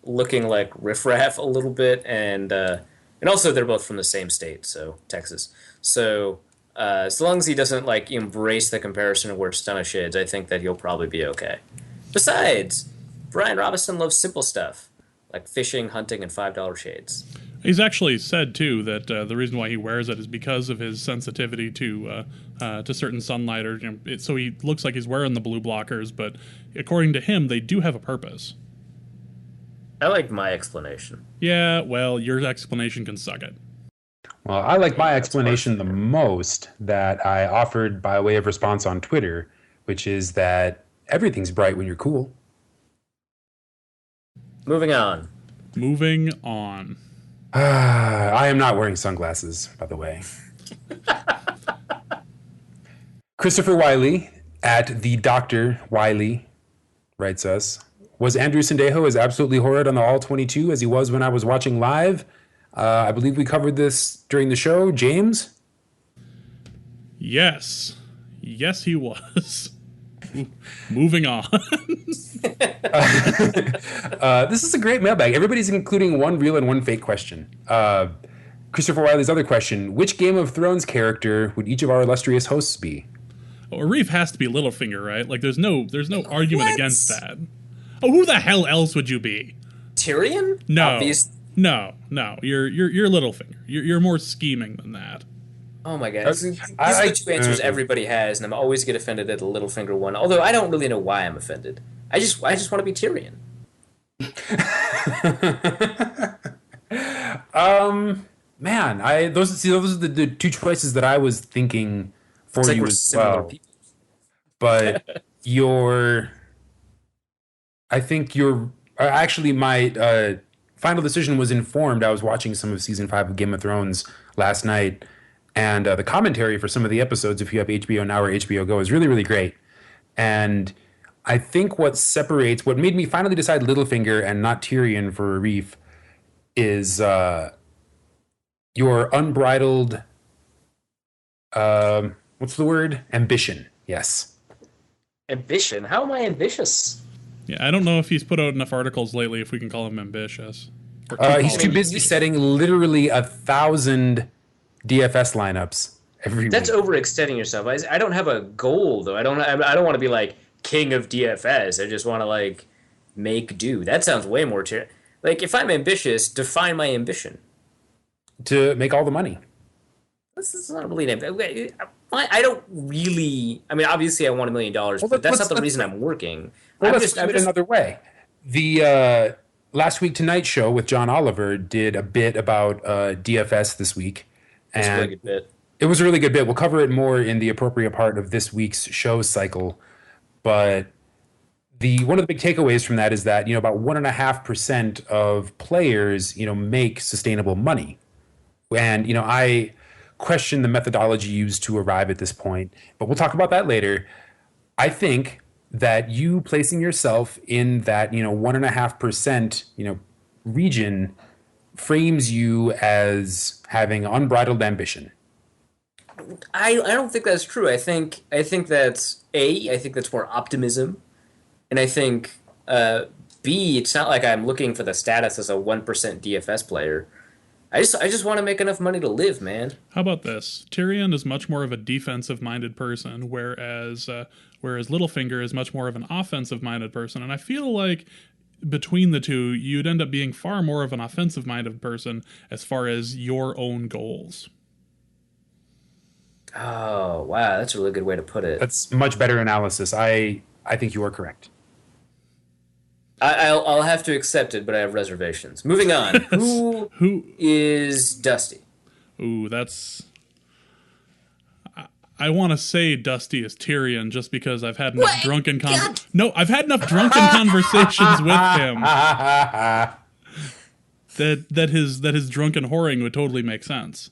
S2: looking like riffraff a little bit, and also they're both from the same state, so Texas. So as long as he doesn't like embrace the comparison and wear stunner shades, I think that he'll probably be okay. Besides, Brian Robeson loves simple stuff like fishing, hunting, and $5 shades.
S1: He's actually said too that the reason why he wears it is because of his sensitivity to certain sunlight, or so he looks like he's wearing the blue blockers. But according to him, they do have a purpose.
S2: I like my explanation.
S1: Yeah, well, your explanation can suck it.
S3: Well, I like my explanation the most that I offered by way of response on Twitter, which is that everything's bright when you're cool.
S2: Moving on.
S3: I am not wearing sunglasses, by the way. Christopher Wiley at the Dr. Wiley writes us, was Andrew Sandejo as absolutely horrid on the All-22 as he was when I was watching live? I believe we covered this during the show. James?
S1: Yes, he was. Moving on.
S3: This is a great mailbag. Everybody's including one real and one fake question. Christopher Wiley's other question, which Game of Thrones character would each of our illustrious hosts be?
S1: Oh, Arif has to be Littlefinger, right? Like, there's no argument against that. Oh, who the hell else would you be?
S2: Tyrion?
S1: No. No. You're Littlefinger. You're more scheming than that.
S2: Oh my god. These are the two answers everybody has, and I'm always get offended at the Littlefinger one. Although I don't really know why I'm offended. I just want to be Tyrion.
S3: Man, those are the two choices that I was thinking for you as well. People. But actually my final decision was informed. I was watching some of season 5 of Game of Thrones last night, and the commentary for some of the episodes, if you have HBO Now or HBO Go, is really, really great. And I think what made me finally decide Littlefinger and not Tyrion for Arif is your unbridled, what's the word? Ambition. Yes.
S2: Ambition? How am I ambitious?
S1: Yeah, I don't know if he's put out enough articles lately if we can call him ambitious.
S3: He's too busy setting literally 1,000 DFS lineups every week.
S2: That's overextending yourself. I don't have a goal, though. I don't want to be like king of DFS. I just want to like make do. That sounds way more like if I'm ambitious, define my ambition.
S3: To make all the money.
S2: This is not really I don't really. I mean, obviously, I want $1 million, but that's not the reason I'm working.
S3: Well, let's put it another way. The Last Week Tonight show with John Oliver did a bit about DFS this week.
S2: It's a really good bit.
S3: It was a really good bit. We'll cover it more in the appropriate part of this week's show cycle. But one of the big takeaways from that is that about 1.5% of players make sustainable money, and I question the methodology used to arrive at this point, but we'll talk about that later. I think that you placing yourself in that 1.5% region frames you as having unbridled ambition.
S2: I don't think that's true. I think that's I think that's more optimism, and I think B, it's not like I'm looking for the status as a 1% DFS player. I just want to make enough money to live, man.
S1: How about this? Tyrion is much more of a defensive-minded person, whereas Littlefinger is much more of an offensive-minded person. And I feel like between the two, you'd end up being far more of an offensive-minded person as far as your own goals.
S2: Oh, wow. That's a really good way to put it.
S3: That's much better analysis. I think you are correct.
S2: I'll have to accept it, but I have reservations. Moving on. Who is Dusty?
S1: Ooh, that's... I want to say Dusty is Tyrion just because I've had enough drunken conversations with him that his drunken whoring would totally make sense.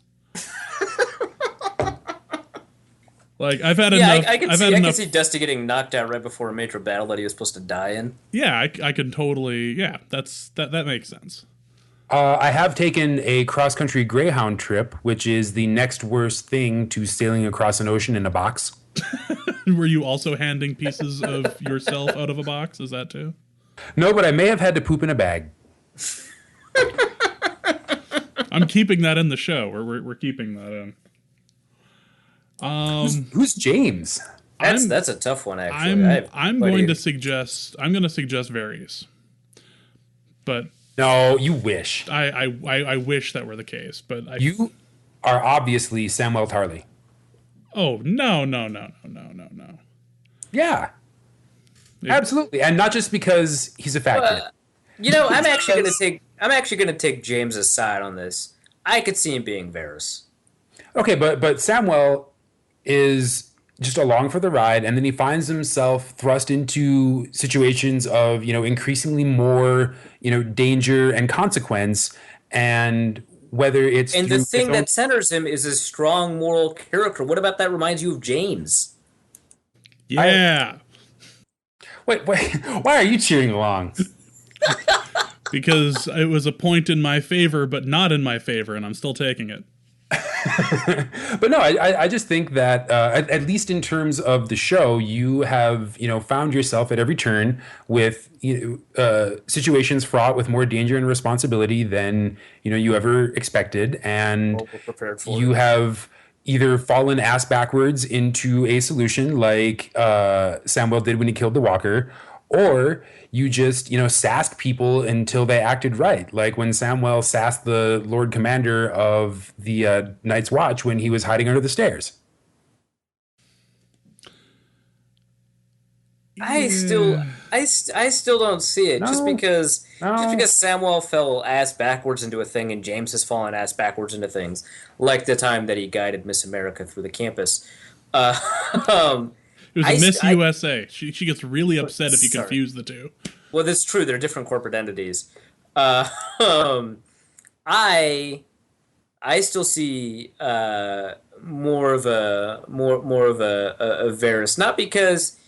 S1: Like I've had enough.
S2: I can see Dusty getting knocked out right before a major battle that he was supposed to die in.
S1: Yeah, I can totally. Yeah, that makes sense.
S3: I have taken a cross-country Greyhound trip, which is the next worst thing to sailing across an ocean in a box.
S1: Were you also handing pieces of yourself out of a box? Is that too?
S3: No, but I may have had to poop in a bag.
S1: I'm keeping that in the show. We're keeping that in.
S3: Who's James?
S2: That's a tough one, actually.
S1: I'm going to suggest Varys, but
S3: No, you wish.
S1: I wish that were the case, but
S3: You are obviously Samuel Tarley.
S1: Oh no.
S3: Yeah, absolutely, and not just because he's a fat kid.
S2: I'm actually gonna take James's side on this. I could see him being Varys.
S3: Okay, but Samwell is just along for the ride, and then he finds himself thrust into situations of increasingly more danger and consequence, and whether it's
S2: And the
S3: through
S2: thing that centers him is his strong moral character. What about that reminds you of James?
S1: yeah.
S3: Wait, why are you cheering along?
S1: Because it was a point in my favor, but not in my favor, and I'm still taking it.
S3: But no, I just think that at least in terms of the show, you have found yourself at every turn with situations fraught with more danger and responsibility than you ever expected, and you have either fallen ass backwards into a solution like Samwell did when he killed the Walker, or you just sassed people until they acted right, like when Samwell sassed the Lord Commander of the Night's Watch when he was hiding under the stairs.
S2: I still don't see it.
S3: No.
S2: Just because Samwell fell ass backwards into a thing and James has fallen ass backwards into things, like the time that he guided Miss America through the campus.
S1: It was Miss USA. She gets really upset if you confuse the two.
S2: Well, that's true. They're different corporate entities. I still see more of a Varys, not because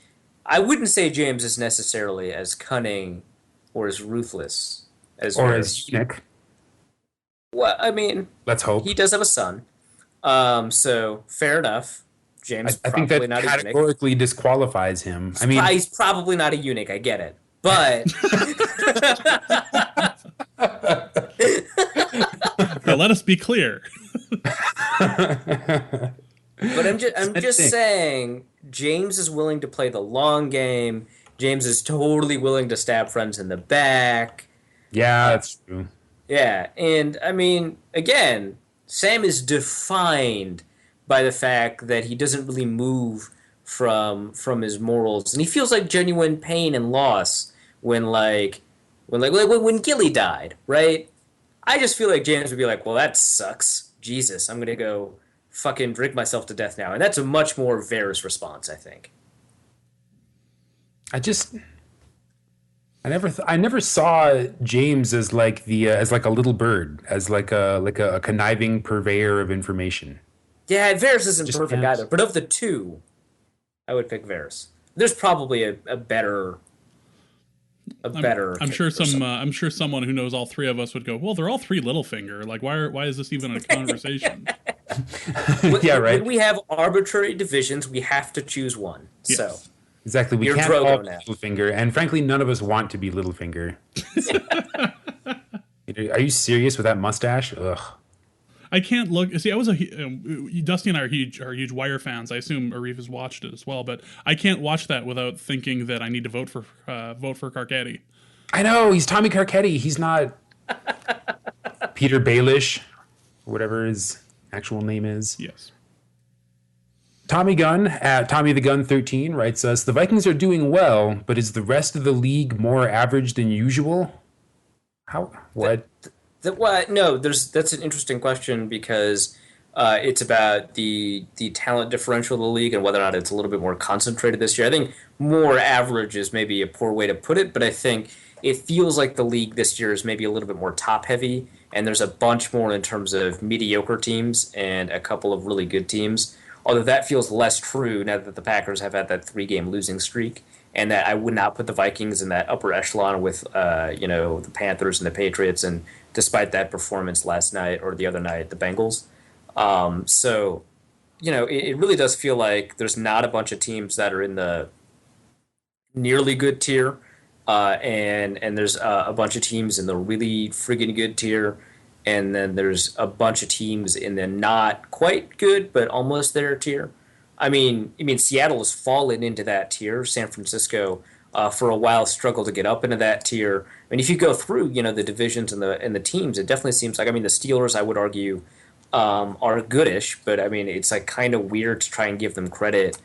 S2: I wouldn't say James is necessarily as cunning or as ruthless as Varys.
S3: As eunuch.
S2: Well, I mean,
S3: let's hope
S2: he does have a son. So fair enough. James,
S3: I think that categorically disqualifies him. I mean,
S2: he's probably not a eunuch. I get it, but
S1: now, let us be clear.
S2: But I'm just saying, James is willing to play the long game. James is totally willing to stab friends in the back.
S3: Yeah, that's true.
S2: Yeah, and I mean, again, Sam is defined by the fact that he doesn't really move from his morals, and he feels like genuine pain and loss when Gilly died, right? I just feel like James would be like, well, that sucks. Jesus, I'm gonna go fucking drink myself to death now, and that's a much more Varys response, I think.
S3: I never saw James as like as like a little bird, as like a conniving purveyor of information.
S2: Yeah, Varys isn't perfect either, but of the two, I would pick Varys. There's probably a better.
S1: I'm sure someone who knows all three of us would go, well, they're all three Littlefinger. Like, why is this even a conversation?
S3: Yeah, right.
S2: When we have arbitrary divisions, we have to choose one.
S1: Yes.
S2: So
S3: exactly, we can't all be Littlefinger, and frankly, none of us want to be Littlefinger. Are you serious with that mustache? Ugh.
S1: I can't look. See, Dusty and I are huge Wire fans. I assume Arif has watched it as well, but I can't watch that without thinking that I need to vote for Carcetti.
S3: I know, he's Tommy Carcetti. He's not Peter Baelish, or whatever his actual name is.
S1: Yes.
S3: Tommy Gunn at Tommy the Gun 13 writes us, the Vikings are doing well, but is the rest of the league more average than usual? How? What?
S2: No, that's an interesting question because it's about the talent differential of the league and whether or not it's a little bit more concentrated this year. I think more average is maybe a poor way to put it, but I think it feels like the league this year is maybe a little bit more top-heavy, and there's a bunch more in terms of mediocre teams and a couple of really good teams, although that feels less true now that the Packers have had that 3-game losing streak, and that I would not put the Vikings in that upper echelon with the Panthers and the Patriots, and despite that performance last night or the other night, the Bengals. So, it really does feel like there's not a bunch of teams that are in the nearly good tier, and there's a bunch of teams in the really friggin' good tier, and then there's a bunch of teams in the not quite good but almost there tier. I mean, Seattle has fallen into that tier. San Francisco for a while struggled to get up into that tier. I mean, if you go through, the divisions and the teams, it definitely seems like, I mean, the Steelers, I would argue, are goodish, but I mean, it's like kind of weird to try and give them credit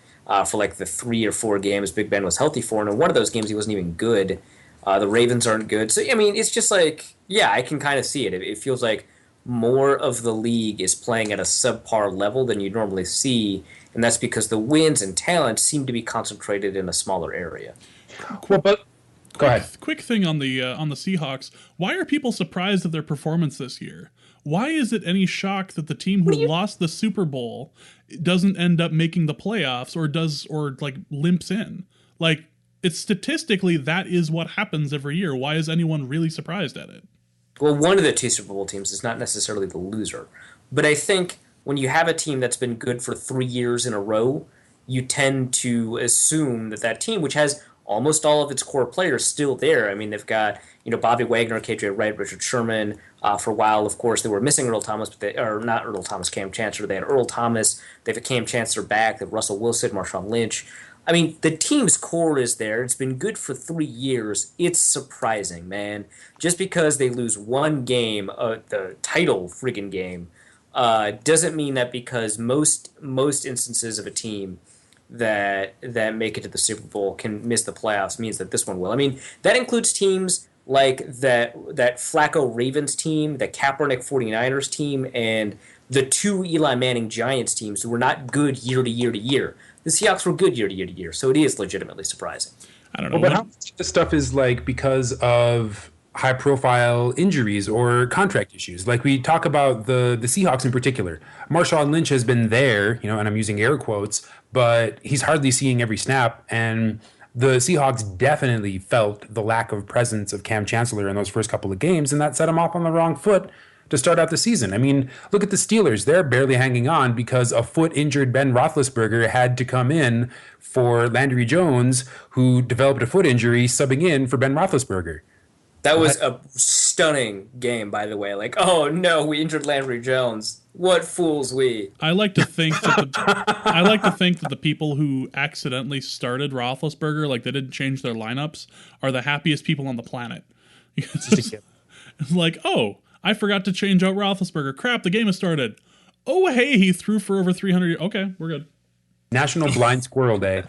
S2: for like the 3 or 4 games Big Ben was healthy for, and in one of those games he wasn't even good. The Ravens aren't good, so I mean, it's just like, yeah, I can kind of see it. It feels like more of the league is playing at a subpar level than you normally see, and that's because the wins and talent seem to be concentrated in a smaller area.
S3: Well, but go ahead.
S1: Quick thing on the Seahawks. Why are people surprised at their performance this year? Why is it any shock that the team who lost the Super Bowl doesn't end up making the playoffs or like limps in? Like, it's statistically that is what happens every year. Why is anyone really surprised at it?
S2: Well, one of the 2 Super Bowl teams is not necessarily the loser, but I think when you have a team that's been good for 3 years in a row, you tend to assume that team, which has almost all of its core players still there. I mean, they've got Bobby Wagner, KJ Wright, Richard Sherman. For a while, of course, they were missing Earl Thomas, not Earl Thomas, Cam Chancellor. They had Earl Thomas. They have Cam Chancellor back. They have Russell Wilson, Marshawn Lynch. I mean, the team's core is there. It's been good for 3 years. It's surprising, man. Just because they lose one game, the title friggin' game, doesn't mean that because most instances of a team that make it to the Super Bowl can miss the playoffs means that this one will. I mean, that includes teams like that Flacco Ravens team, the Kaepernick 49ers team, and the 2 Eli Manning Giants teams who were not good year to year to year. The Seahawks were good year to year to year, so it is legitimately surprising.
S1: I don't know.
S3: Well, but how much of this stuff is like because of high-profile injuries or contract issues? Like we talk about the Seahawks in particular. Marshawn Lynch has been there, and I'm using air quotes, but he's hardly seeing every snap. And the Seahawks definitely felt the lack of presence of Cam Chancellor in those first couple of games, and that set him off on the wrong foot to start out the season. I mean, look at the Steelers. They're barely hanging on because a foot-injured Ben Roethlisberger had to come in for Landry Jones, who developed a foot injury, subbing in for Ben Roethlisberger.
S2: That was a stunning game, by the way. Like, oh no, we injured Landry Jones. What fools we!
S1: I like to think that the people who accidentally started Roethlisberger, like they didn't change their lineups, are the happiest people on the planet. It's like, oh, I forgot to change out Roethlisberger. Crap, the game has started. Oh, hey, he threw for over 300. Okay, we're good.
S3: National Blind Squirrel Day.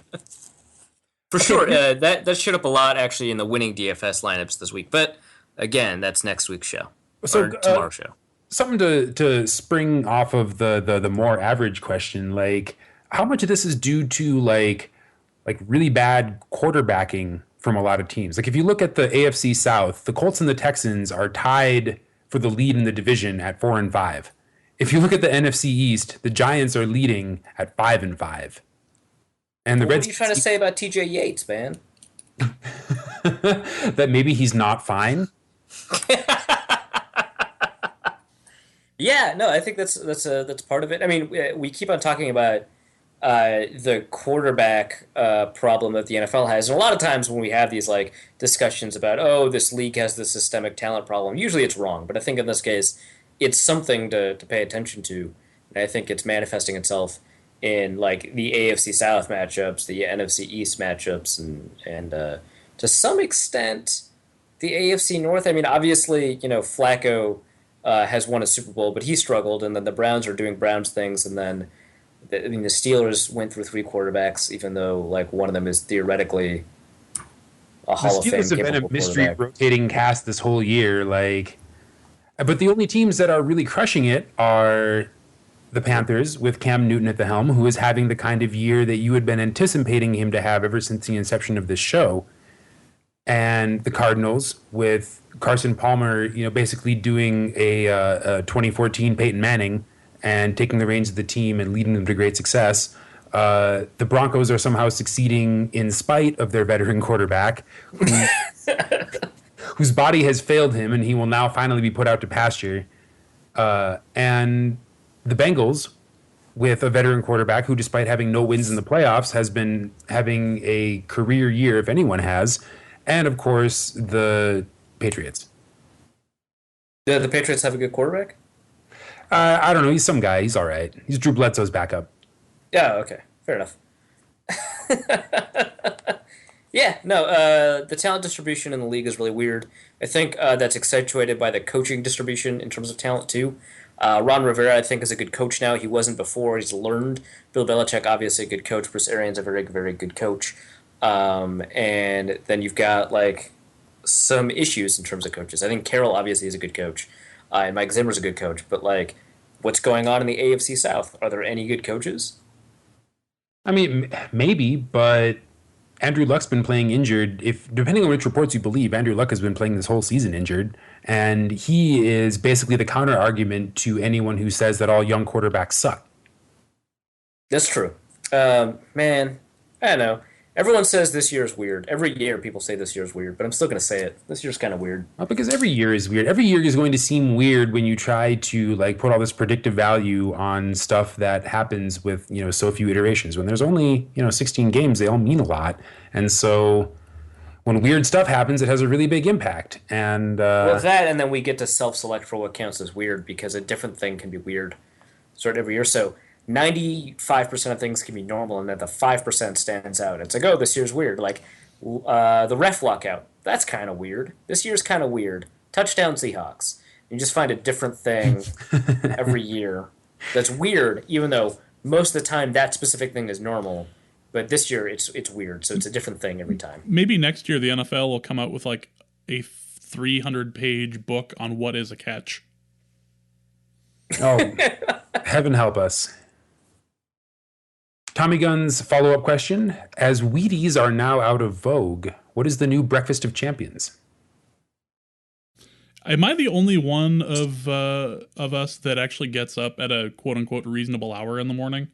S2: For sure. That showed up a lot, actually, in the winning DFS lineups this week. But, again, that's next week's show. Or tomorrow's show.
S3: Something to spring off of the more average question, like, how much of this is due to, like really bad quarterbacking from a lot of teams? Like, if you look at the AFC South, the Colts and the Texans are tied for the lead in the division at 4-5. If you look at the NFC East, the Giants are leading at 5-5. And the
S2: What are you trying to say about TJ Yates, man?
S3: That maybe he's not fine.
S2: Yeah, no, I think that's part of it. I mean, we keep on talking about the quarterback problem that the NFL has, and a lot of times when we have these like discussions about, oh, this league has this systemic talent problem, usually it's wrong. But I think in this case, it's something to pay attention to, and I think it's manifesting itself in like the AFC South matchups, the NFC East matchups, and to some extent the AFC North. I mean, obviously, Flacco has won a Super Bowl, but he struggled, and then the Browns are doing Browns things, and then the Steelers went through 3 quarterbacks, even though like one of them is theoretically a Hall of Fame.
S3: The Steelers have been a mystery rotating cast this whole year, but the only teams that are really crushing it are the Panthers with Cam Newton at the helm, who is having the kind of year that you had been anticipating him to have ever since the inception of this show, and the Cardinals with Carson Palmer, basically doing a 2014 Peyton Manning and taking the reins of the team and leading them to great success. The Broncos are somehow succeeding in spite of their veteran quarterback, whose body has failed him, and he will now finally be put out to pasture. And the Bengals, with a veteran quarterback who, despite having no wins in the playoffs, has been having a career year, if anyone has. And, of course, the Patriots.
S2: The Patriots have a good quarterback?
S3: I don't know. He's some guy. He's all right. He's Drew Bledsoe's backup.
S2: Yeah, okay. Fair enough. Yeah, no, the talent distribution in the league is really weird. I think that's accentuated by the coaching distribution in terms of talent, too. Ron Rivera, I think, is a good coach now. He wasn't before. He's learned. Bill Belichick, obviously a good coach. Bruce Arians, a very, very good coach. And then you've got, like, some issues in terms of coaches. I think Carroll, obviously, is a good coach. And Mike Zimmer's a good coach. But, like, what's going on in the AFC South? Are there any good coaches?
S3: I mean, maybe, but Andrew Luck's been playing injured. If depending on which reports you believe, Andrew Luck has been playing this whole season injured, and he is basically the counter argument to anyone who says that all young quarterbacks suck.
S2: That's true. Man, I don't know. Everyone says this year is weird. Every year people say this year is weird, but I'm still going to say it. This year's kind of weird.
S3: Well, because every year is weird. Every year is going to seem weird when you try to like put all this predictive value on stuff that happens with, so few iterations. When there's only, 16 games, they all mean a lot. And so when weird stuff happens, it has a really big impact. And
S2: well, that, and then we get to self-select for what counts as weird, because a different thing can be weird sort of every year. So 95% of things can be normal, and then the 5% stands out. It's like, oh, this year's weird. Like the ref lockout. That's kind of weird. This year's kind of weird. Touchdown Seahawks. You just find a different thing every year that's weird, even though most of the time that specific thing is normal. But this year it's weird, so it's a different thing every time.
S1: Maybe next year the NFL will come out with like a 300-page book on what is a catch.
S3: Oh, heaven help us. Tommy Gunn's follow-up question: as Wheaties are now out of vogue, what is the new breakfast of champions?
S1: Am I the only one of us that actually gets up at a quote-unquote reasonable hour in the morning?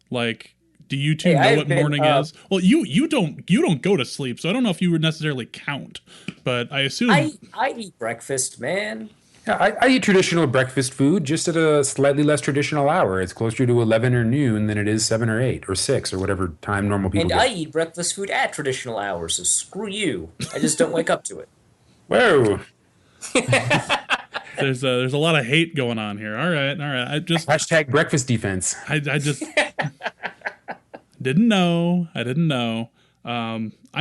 S1: Like, do you two know what morning is? Well, you don't go to sleep, so I don't know if you would necessarily count, but I assume...
S2: I eat breakfast, man.
S3: Yeah, I eat traditional breakfast food, just at a slightly less traditional hour. It's closer to 11 or noon than it is 7 or 8 or 6 or whatever time normal people get.
S2: And I eat breakfast food at traditional hours, so screw you. I just don't wake up to it.
S3: Whoa.
S1: There's a lot of hate going on here. All right. I just
S3: hashtag breakfast defense.
S1: I just didn't know. I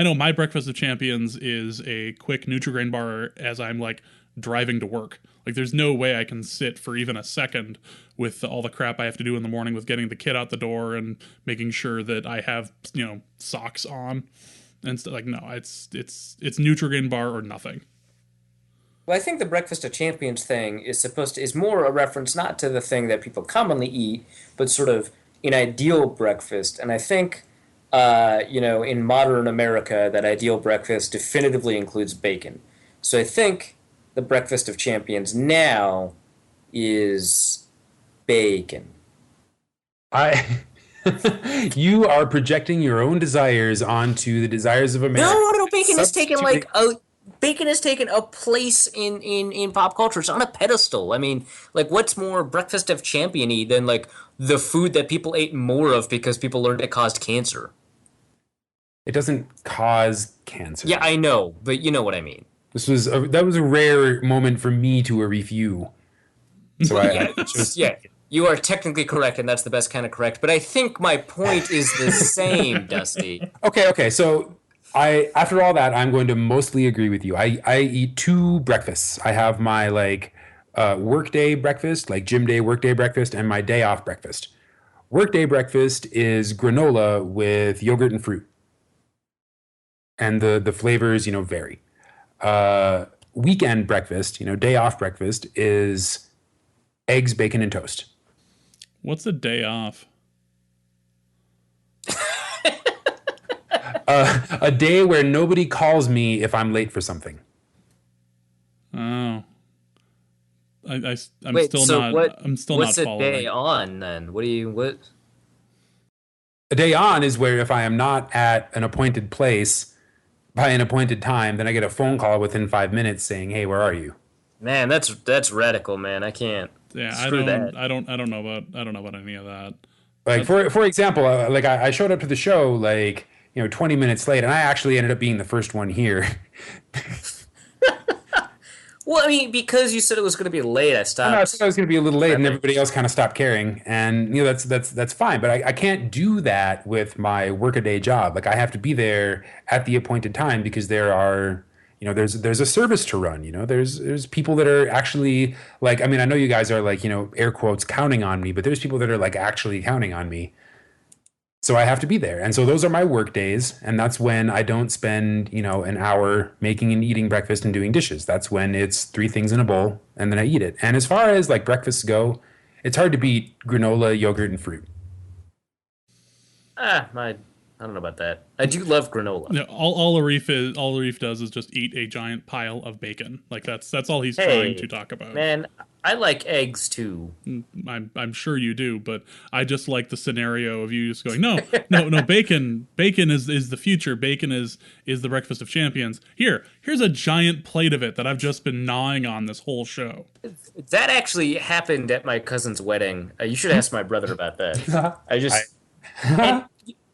S1: know my breakfast of champions is a quick Nutri-Grain bar as I'm like driving to work. Like, there's no way I can sit for even a second with all the crap I have to do in the morning with getting the kid out the door and making sure that I have, socks on and stuff. Like, no, it's Nutri-Grain bar or nothing.
S2: Well, I think the breakfast of champions thing is more a reference not to the thing that people commonly eat, but sort of an ideal breakfast. And I think, in modern America, that ideal breakfast definitively includes bacon. So I think the breakfast of champions now is bacon.
S3: You are projecting your own desires onto the desires of America.
S2: No, bacon has taken a place in pop culture. It's on a pedestal. I mean, like, what's more breakfast of champion-y than like the food that people ate more of because people learned it caused cancer?
S3: It doesn't cause cancer.
S2: Yeah, I know, but you know what I mean.
S3: That was a rare moment for me to Arif you. So
S2: yeah, you are technically correct, and that's the best kind of correct. But I think my point is the same, Dusty.
S3: Okay. So after all that, I'm going to mostly agree with you. I eat 2 breakfasts. I have my workday breakfast, like gym day workday breakfast, and my day off breakfast. Workday breakfast is granola with yogurt and fruit, and the flavors vary. Weekend breakfast, day off breakfast, is eggs, bacon, and toast.
S1: What's a day off?
S3: A day where nobody calls me if I'm late for something.
S1: Oh, I'm
S2: Wait,
S1: still
S2: so
S1: not.
S2: What,
S1: I'm still
S2: what's
S1: not
S2: a
S1: following.
S2: day on then? What?
S3: A day on is where if I am not at an appointed place by an appointed time, then I get a phone call within 5 minutes saying, "Hey, where are you?"
S2: Man, that's radical, man. I can't.
S1: Yeah,
S2: Screw that.
S1: I don't know about any of that.
S3: Like for example, I showed up to the show 20 minutes late, and I actually ended up being the first one here.
S2: Well, I mean, because you said it was going to be late, I
S3: I
S2: stopped.
S3: know I said I was going to be a little late, and
S2: prepping.
S3: everybody else kind of stopped caring, and that's fine. But I can't do that with my workaday job. Like I have to be there at the appointed time because there are there's a service to run. There's people that are actually like I mean I know you guys are like air quotes counting on me, but there's people that are like actually counting on me. So I have to be there. And so those are my work days. And that's when I don't spend, an hour making and eating breakfast and doing dishes. That's when it's 3 things in a bowl and then I eat it. And as far as like breakfasts go, it's hard to beat granola, yogurt, and fruit.
S2: I don't know about that. I do love granola.
S1: Yeah, all Arif does is just eat a giant pile of bacon. Like that's all he's trying to talk about.
S2: Man, I like eggs too.
S1: I'm sure you do, but I just like the scenario of you just going, no, bacon is the future. Bacon is the breakfast of champions. Here's a giant plate of it that I've just been gnawing on this whole show.
S2: That actually happened at my cousin's wedding. You should ask my brother about that.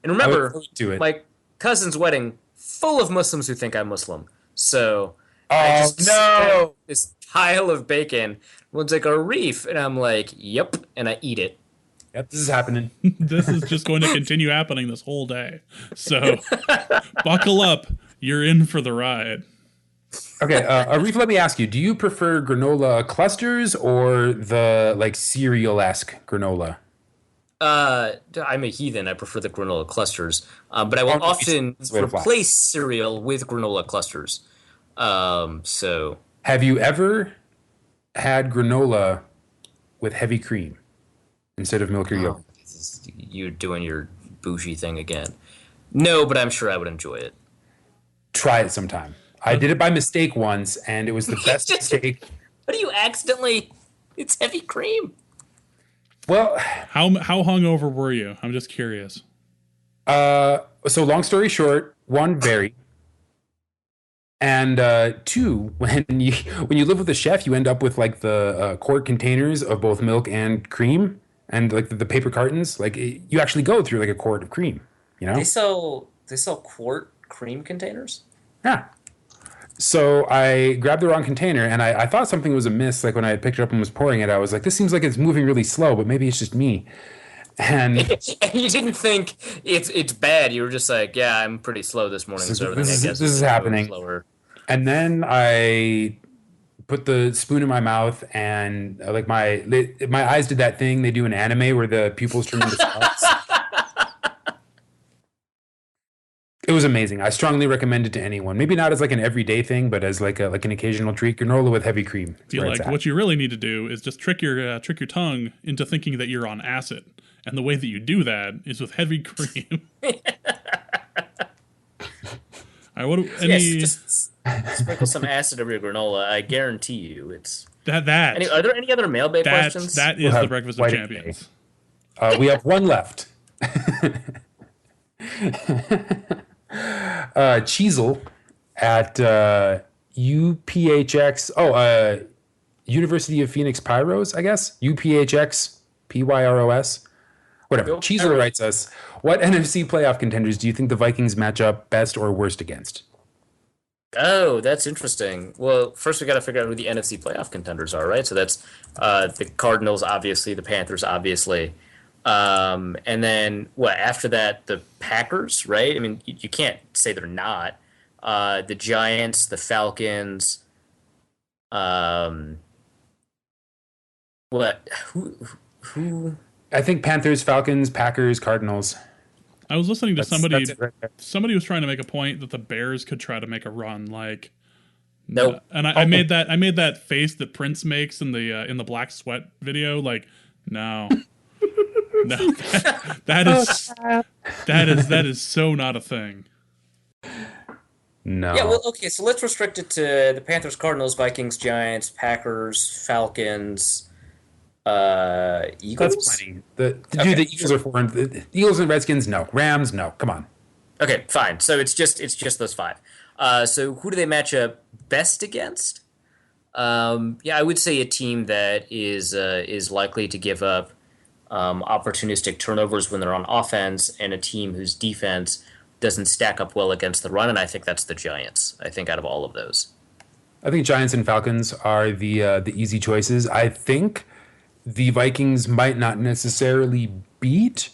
S2: And remember, my cousin's wedding full of Muslims who think I'm Muslim. So I just this pile of bacon. One's like Arif, and I'm like, yep, and I eat it.
S3: Yep, this is happening.
S1: This is just going to continue happening this whole day. So buckle up. You're in for the ride.
S3: Okay, Arif, let me ask you, do you prefer granola clusters or the like cereal-esque granola?
S2: I'm a heathen. I prefer the granola clusters, but I will often replace cereal with granola clusters. So,
S3: have you ever had granola with heavy cream instead of milk or yogurt?
S2: You're doing your bougie thing again. No, but I'm sure I would enjoy it.
S3: Try it sometime. I did it by mistake once, and it was the best mistake.
S2: What do you accidentally? It's heavy cream.
S3: Well,
S1: how hungover were you? I'm just curious.
S3: So long story short, 1, very, and 2, when you live with a chef, you end up with like the quart containers of both milk and cream, and like the paper cartons. Like you actually go through like a quart of cream.
S2: They sell quart cream containers.
S3: Yeah. So I grabbed the wrong container, and I thought something was amiss. Like when I picked it up and was pouring it, I was like, this seems like it's moving really slow, but maybe it's just me. And
S2: you didn't think it's bad. You were just like, yeah, I'm pretty slow this morning. So
S3: this is happening.
S2: Slower.
S3: And then I put the spoon in my mouth, and like my eyes did that thing they do in anime where the pupils turn into spots. It was amazing. I strongly recommend it to anyone. Maybe not as like an everyday thing, but as like an occasional treat. Granola with heavy cream.
S1: I feel like what you really need to do is just trick your tongue into thinking that you're on acid, and the way that you do that is with heavy cream.
S2: Just sprinkle some acid over your granola. I guarantee you, it's
S1: that.
S2: Are there any other mailbag questions?
S1: That is the breakfast of champions.
S3: We have one left. Cheezel at UPHX. University of Phoenix Pyros, I guess. UPHX PYROS. Whatever. Cheezel writes us, what NFC playoff contenders do you think the Vikings match up best or worst against?
S2: Oh, that's interesting. Well, first we got to figure out who the NFC playoff contenders are, right? So that's the Cardinals, obviously, the Panthers, obviously. And then after that, the Packers, right? I mean, you can't say they're not. The Giants, the Falcons. Who?
S3: I think Panthers, Falcons, Packers, Cardinals.
S1: I was listening to somebody.
S3: That's it right there.
S1: Somebody was trying to make a point that the Bears could try to make a run. Like,
S2: nope.
S1: And I made that face that Prince makes in the black sweat video. Like, no. No, that is so not a thing.
S3: No.
S2: Yeah, well, okay, so let's restrict it to the Panthers, Cardinals, Vikings, Giants, Packers, Falcons, Eagles.
S3: That's plenty. The Eagles are foreign. The Eagles and Redskins, no. Rams, no. Come on.
S2: Okay, fine. So it's just those 5. So who do they match up best against? I would say a team that is likely to give up opportunistic turnovers when they're on offense, and a team whose defense doesn't stack up well against the run, and I think that's the Giants. I think out of all of those.
S3: I think Giants and Falcons are the easy choices. I think the Vikings might not necessarily beat,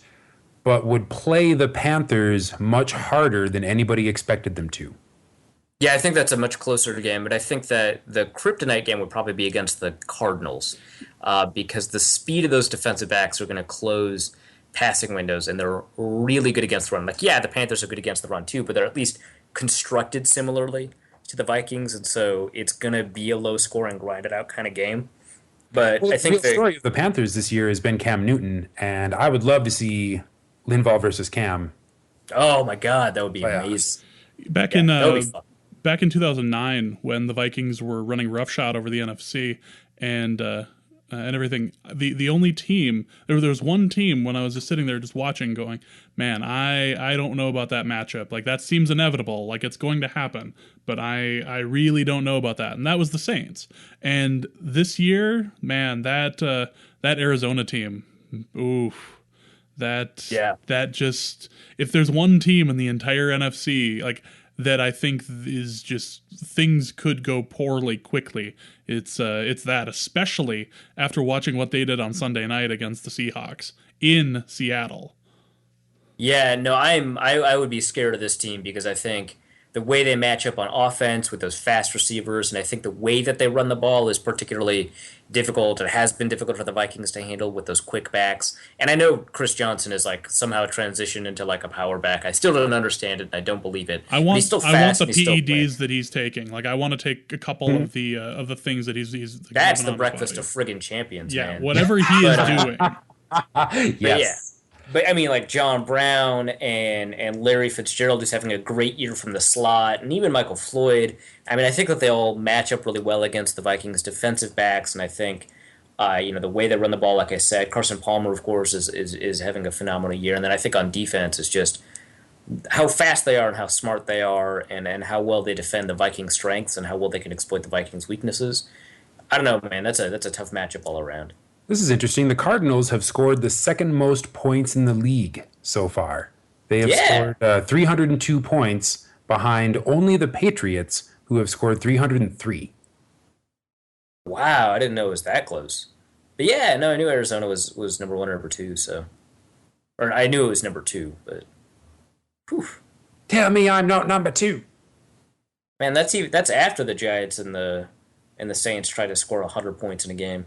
S3: but would play the Panthers much harder than anybody expected them to.
S2: Yeah, I think that's a much closer game, but I think that the kryptonite game would probably be against the Cardinals because the speed of those defensive backs are going to close passing windows, and they're really good against the run. Like, yeah, the Panthers are good against the run too, but they're at least constructed similarly to the Vikings, and so it's going to be a low-scoring, grind-it-out kind of game. But I think
S3: the story of the Panthers this year has been Cam Newton, and I would love to see Linval versus Cam.
S2: Oh my God, that would be amazing.
S1: Back in 2009, when the Vikings were running roughshod over the NFC and everything, the only team there was one team when I was just sitting there just watching, going, man, I don't know about that matchup. Like, that seems inevitable, like it's going to happen, but I really don't know about that. And that was the Saints. And this year, man, that Arizona team, oof. That just, if there's one team in the entire NFC like that I think is just things could go poorly quickly, it's that, especially after watching what they did on Sunday night against the Seahawks in Seattle.
S2: Yeah, no, I would be scared of this team because I think the way they match up on offense with those fast receivers, and I think the way that they run the ball is particularly difficult. It has been difficult for the Vikings to handle with those quick backs. And I know Chris Johnson is like somehow transitioned into like a power back. I still don't understand it. And I don't believe it.
S1: I want
S2: the
S1: PEDs that he's taking. Like, I want to take a couple of the things that he's
S2: that's the breakfast of friggin' champions, man.
S1: Whatever he is doing.
S3: Yes.
S2: But I mean, like John Brown and Larry Fitzgerald is having a great year from the slot, and even Michael Floyd. I mean, I think that they all match up really well against the Vikings' defensive backs, and I think, the way they run the ball, like I said, Carson Palmer, of course, is having a phenomenal year, and then I think on defense is just how fast they are and how smart they are, and how well they defend the Vikings' strengths and how well they can exploit the Vikings' weaknesses. I don't know, man. That's a tough matchup all around.
S3: This is interesting. The Cardinals have scored the second most points in the league so far. They have scored 302 points behind only the Patriots, who have scored 303.
S2: Wow, I didn't know it was that close. But yeah, no, I knew Arizona was number one or number two, so. Or I knew it was number two, but. Whew.
S3: Tell me I'm not number two.
S2: Man, that's after the Giants and the Saints try to score 100 points in a game.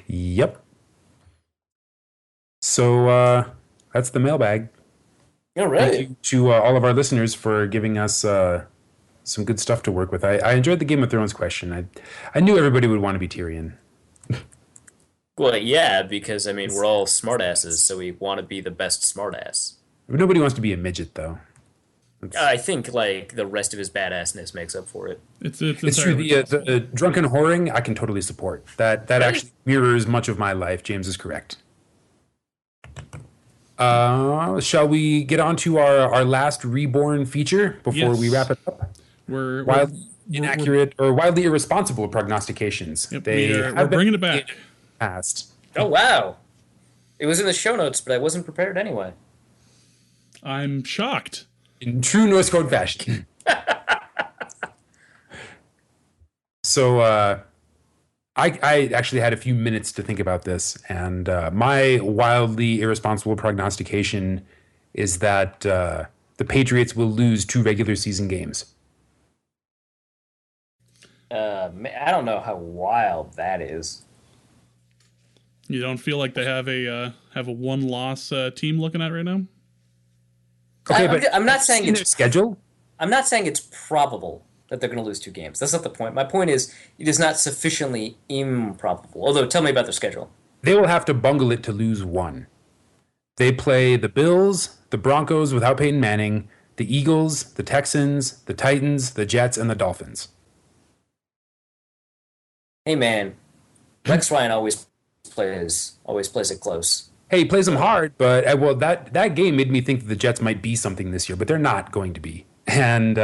S3: Yep. So that's the mailbag.
S2: All right.
S3: Thank you to all of our listeners for giving us some good stuff to work with. I enjoyed the Game of Thrones question. I knew everybody would want to be Tyrion.
S2: Well, yeah, because I mean we're all smartasses, so we want to be the best smartass.
S3: Nobody wants to be a midget, though.
S2: I think like the rest of his badassness makes up for it.
S3: It's true. The drunken whoring I can totally support. That actually mirrors much of my life. James is correct. Shall we get on to our last reborn feature before we wrap it up?
S1: We're
S3: inaccurate or wildly irresponsible prognostications.
S1: Yep, we're bringing it back.
S3: Past.
S2: Oh wow! It was in the show notes, but I wasn't prepared anyway.
S1: I'm shocked.
S3: In true Norse Code fashion. So I actually had a few minutes to think about this, and my wildly irresponsible prognostication is that the Patriots will lose 2 regular season games.
S2: I don't know how wild that is.
S1: You don't feel like they have a one-loss team looking at right now?
S3: Okay,
S2: I'm not saying it's
S3: their schedule.
S2: I'm not saying it's probable that they're going to lose 2 games. That's not the point. My point is it is not sufficiently improbable. Although, tell me about their schedule.
S3: They will have to bungle it to lose 1. They play the Bills, the Broncos without Peyton Manning, the Eagles, the Texans, the Titans, the Jets, and the Dolphins.
S2: Hey man, Rex Ryan always plays it close.
S3: Hey, he plays them hard, but that game made me think that the Jets might be something this year, but they're not going to be. And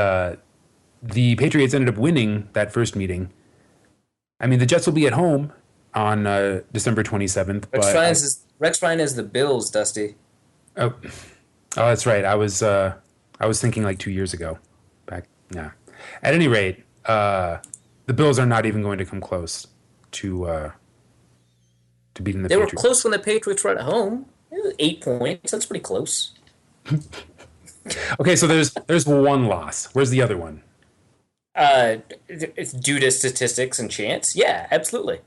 S3: the Patriots ended up winning that first meeting. I mean, the Jets will be at home on December 27th.
S2: Rex Ryan is the Bills, Dusty.
S3: Oh, that's right. I was thinking like 2 years ago. Back. Yeah. At any rate, the Bills are not even going to come close to beating the
S2: They were
S3: Patriots.
S2: close when the Patriots were at home. 8 points. That's pretty close.
S3: Okay, so there's one loss. Where's the other one?
S2: It's due to statistics and chance. Yeah, absolutely.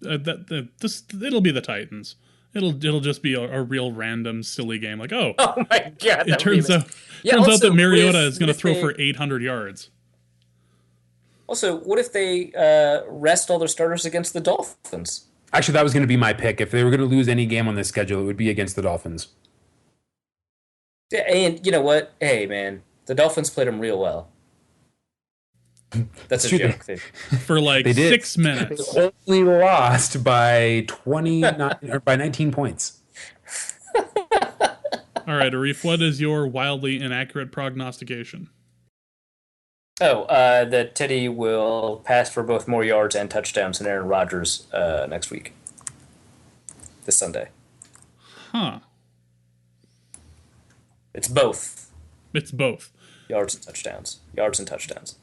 S1: It'll be the Titans. It'll just be a real random silly game. Like, oh
S2: my God!
S1: It turns out that Mariota is going to throw for 800 yards.
S2: Also, what if they rest all their starters against the Dolphins?
S3: Actually, that was going to be my pick. If they were going to lose any game on this schedule, it would be against the Dolphins.
S2: Yeah, and you know what? Hey, man, the Dolphins played them real well. That's a joke thing.
S1: For like 6 minutes.
S3: They only lost by 29 or by 19 points.
S1: All right, Arif, what is your wildly inaccurate prognostication?
S2: That Teddy will pass for both more yards and touchdowns than Aaron Rodgers next week. This Sunday.
S1: Huh.
S2: It's both.
S1: It's both.
S2: Yards and touchdowns. Yards and touchdowns.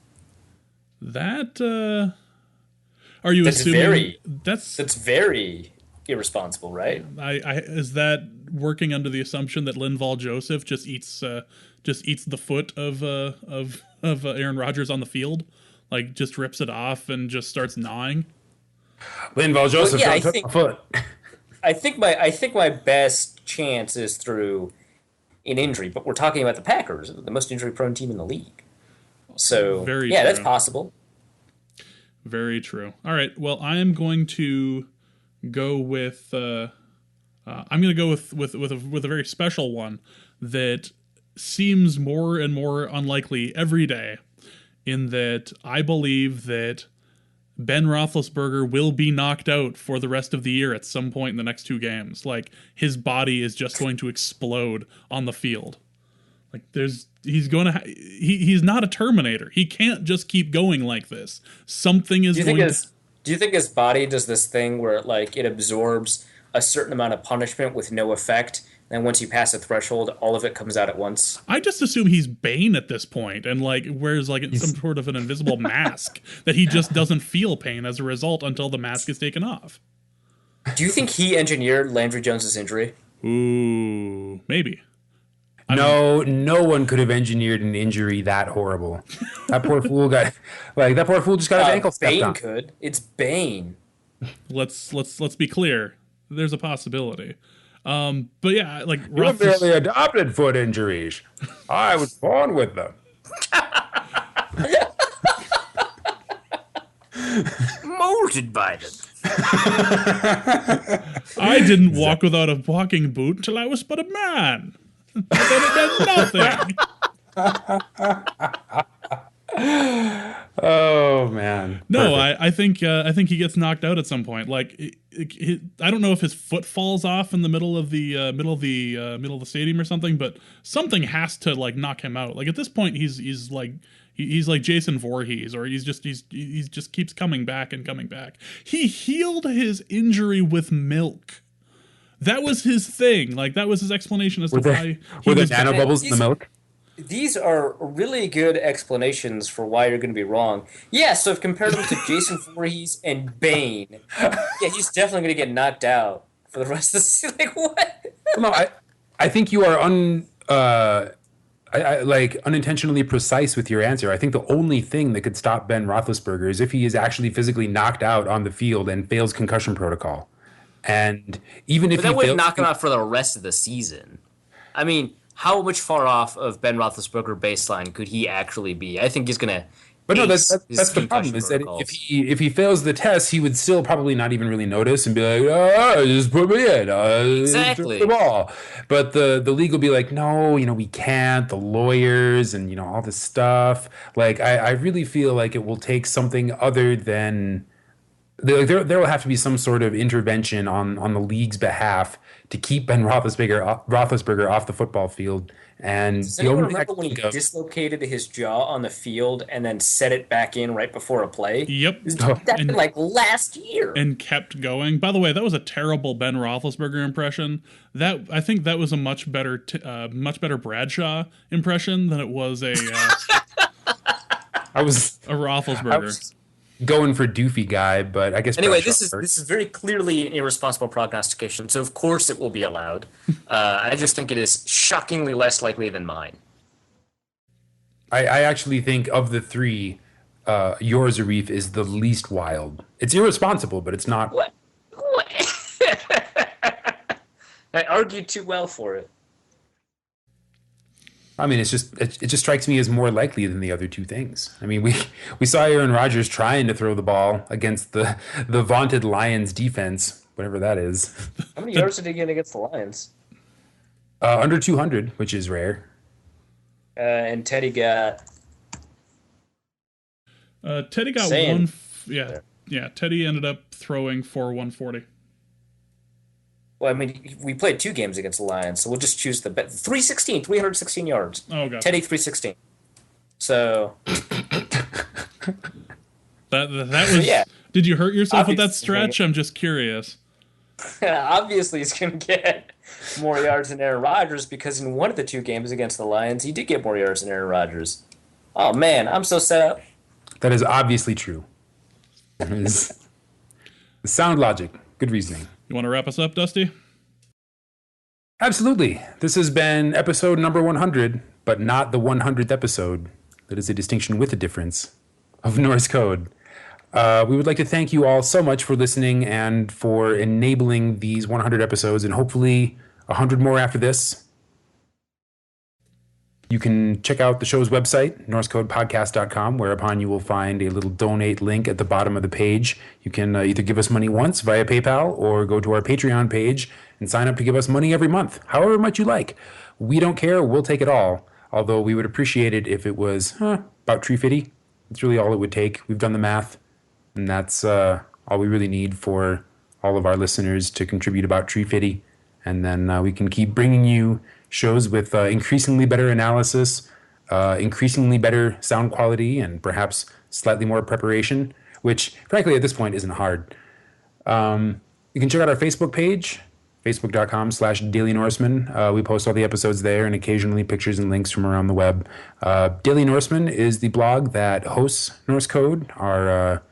S1: That, are you assuming... That's
S2: very irresponsible, right?
S1: Is that working under the assumption that Linval Joseph just eats the foot of Aaron Rodgers on the field, like just rips it off and just starts gnawing?
S3: Linval Joseph took my foot.
S2: I think my best chance is through an injury, but we're talking about the Packers, the most injury-prone team in the league. So
S1: Very
S2: true. That's
S1: true.
S2: possible.
S1: Very true. All right. Well, I am going to go with. I'm going to go with a very special one that seems more and more unlikely every day. In that, I believe that Ben Roethlisberger will be knocked out for the rest of the year at some point in the next 2 games. Like, his body is just going to explode on the field. Like, he's not a Terminator. He can't just keep going like this. Something is going to...
S2: Do you think his body does this thing where it absorbs a certain amount of punishment with no effect, and then once you pass a threshold, all of it comes out at once?
S1: I just assume he's Bane at this point and wears some sort of an invisible mask that he just doesn't feel pain as a result until the mask is taken off.
S2: Do you think he engineered Landry Jones's injury?
S1: Ooh, maybe.
S3: No one could have engineered an injury that horrible. That poor fool just got his ankle stepped
S2: Bane
S3: on.
S2: could. It's Bane.
S1: Let's be clear. There's a possibility. But yeah, like
S3: You're barely adopted foot injuries. I was born with them.
S2: Molded by them.
S1: I didn't walk without a walking boot until I was but a man. Then it meant nothing.
S3: Oh man!
S1: No, I think he gets knocked out at some point. Like, I don't know if his foot falls off in the middle of the middle of the stadium or something, but something has to knock him out. Like, at this point, he's like Jason Voorhees, or he just keeps coming back and coming back. He healed his injury with milk. That was his thing. Like, that was his explanation as to why he was
S3: nanobubbles in the milk.
S2: These are really good explanations for why you're going to be wrong. Yeah, so if compared him to Jason Voorhees and Bane, yeah, he's definitely going to get knocked out for the rest of the season. Like, what?
S3: No, I think you are unintentionally precise with your answer. I think the only thing that could stop Ben Roethlisberger is if he is actually physically knocked out on the field and fails concussion protocol. And even if
S2: that wouldn't knock him out for the rest of the season. I mean, how much far off of Ben Roethlisberger baseline could he actually be? I think he's going to.
S3: But no, that's the problem. Is that if he fails the test, he would still probably not even really notice and be like, "Oh, just put me in."
S2: Exactly.
S3: The ball. But the league will be like, "No, we can't." The lawyers and all this stuff. Like, I really feel like it will take something other than. There will have to be some sort of intervention on the league's behalf to keep Ben Roethlisberger off the football field. And
S2: does anyone remember when he dislocated his jaw on the field and then set it back in right before a play?
S1: Yep.
S2: That happened last year.
S1: And kept going. By the way, that was a terrible Ben Roethlisberger impression. I think that was a much better Bradshaw impression than it was a
S3: I was
S1: Roethlisberger.
S3: Going for doofy guy, but I guess
S2: anyway, this is very clearly an irresponsible prognostication, so of course it will be allowed. I just think it is shockingly less likely than mine.
S3: I actually think of the three, yours, Arif, is the least wild. It's irresponsible, but it's not.
S2: What? I argued too well for it.
S3: I mean, it just strikes me as more likely than the other two things. I mean, we saw Aaron Rodgers trying to throw the ball against the vaunted Lions defense, whatever that is.
S2: How many yards did he get against the Lions?
S3: Under 200, which is rare.
S2: And Teddy got.
S1: Teddy got
S2: Same.
S1: Yeah. Teddy ended up throwing for 140.
S2: Well, I mean, we played 2 games against the Lions, so we'll just choose the 316 yards.
S1: Oh, God.
S2: Teddy 316. So
S1: that was.
S2: Yeah.
S1: Did you hurt yourself with that
S2: Obviously.
S1: stretch? I'm just curious.
S2: obviously he's going to get more yards than Aaron Rodgers because in one of the 2 games against the Lions, he did get more yards than Aaron Rodgers. Oh man, I'm so set up.
S3: That is obviously true. That is sound logic. Good reasoning.
S1: You want to wrap us up, Dusty?
S3: Absolutely. This has been episode number 100, but not the 100th episode. That is a distinction with a difference of Norse Code. We would like to thank you all so much for listening and for enabling these 100 episodes and hopefully 100 more after this. You can check out the show's website, norsecodepodcast.com, whereupon you will find a little donate link at the bottom of the page. You can either give us money once via PayPal or go to our Patreon page and sign up to give us money every month, however much you like. We don't care. We'll take it all, although we would appreciate it if it was about $3.50. That's really all it would take. We've done the math, and that's all we really need for all of our listeners to contribute about $3.50, and then we can keep bringing you shows with increasingly better analysis, increasingly better sound quality, and perhaps slightly more preparation, which, frankly, at this point isn't hard. You can check out our Facebook page, facebook.com/Daily Norseman. We post all the episodes there and occasionally pictures and links from around the web. Daily Norseman is the blog that hosts Norse Code, our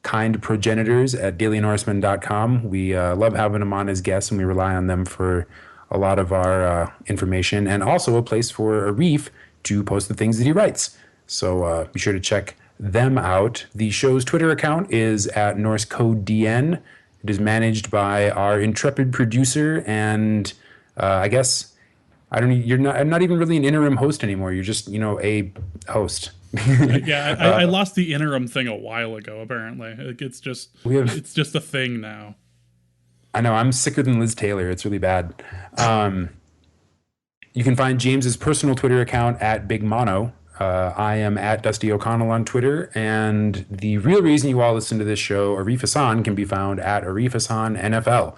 S3: kind progenitors at dailynorseman.com. We love having them on as guests, and we rely on them for a lot of our information, and also a place for Arif to post the things that he writes. So be sure to check them out. The show's Twitter account is at Norse Code DN. It is managed by our intrepid producer, and I guess you're not even really an interim host anymore. You're just a host.
S1: I lost the interim thing a while ago. Apparently, it's just a thing now.
S3: I know, I'm sicker than Liz Taylor. It's really bad. You can find James's personal Twitter account at Big Mono. I am at Dusty O'Connell on Twitter. And the real reason you all listen to this show, Arif Hassan, can be found at Arif Hassan NFL.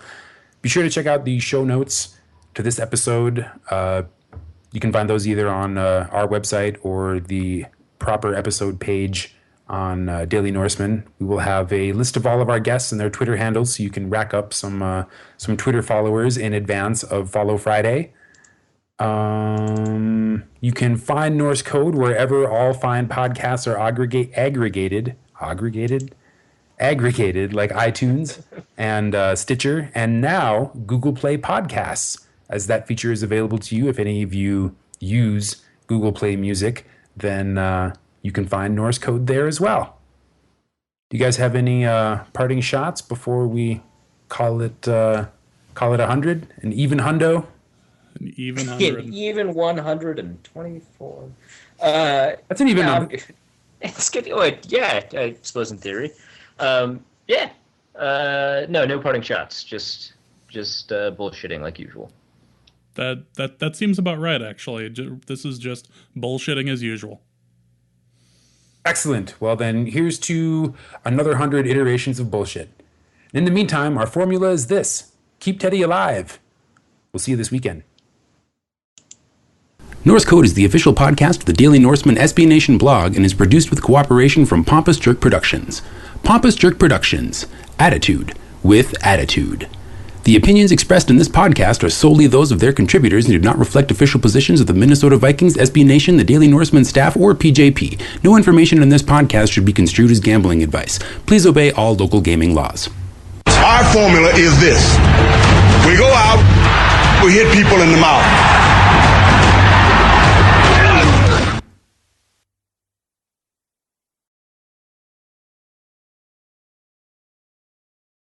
S3: Be sure to check out the show notes to this episode. You can find those either on our website or the proper episode page on Daily Norseman. We will have a list of all of our guests and their Twitter handles, so you can rack up some Twitter followers in advance of Follow Friday. You can find Norse Code wherever all fine podcasts are aggregated like iTunes and Stitcher, and now Google Play Podcasts, as that feature is available to you. If any of you use Google Play Music, then you can find Norse Code there as well. Do you guys have any parting shots before we call it 100? An even hundo?
S1: An even 100.
S2: An even 124.
S3: That's an even number.
S2: It's good. Yeah, I suppose in theory. No parting shots. Just bullshitting like usual.
S1: That seems about right, actually. This is just bullshitting as usual.
S3: Excellent. Well, then, here's to another 100 iterations of bullshit. In the meantime, our formula is this. Keep Teddy alive. We'll see you this weekend.
S4: Norse Code is the official podcast of the Daily Norseman SB Nation blog and is produced with cooperation from Pompous Jerk Productions. Pompous Jerk Productions. Attitude with attitude. The opinions expressed in this podcast are solely those of their contributors and do not reflect official positions of the Minnesota Vikings, SB Nation, the Daily Norseman staff, or PJP. No information in this podcast should be construed as gambling advice. Please obey all local gaming laws.
S5: Our formula is this. We go out, we hit people in the mouth.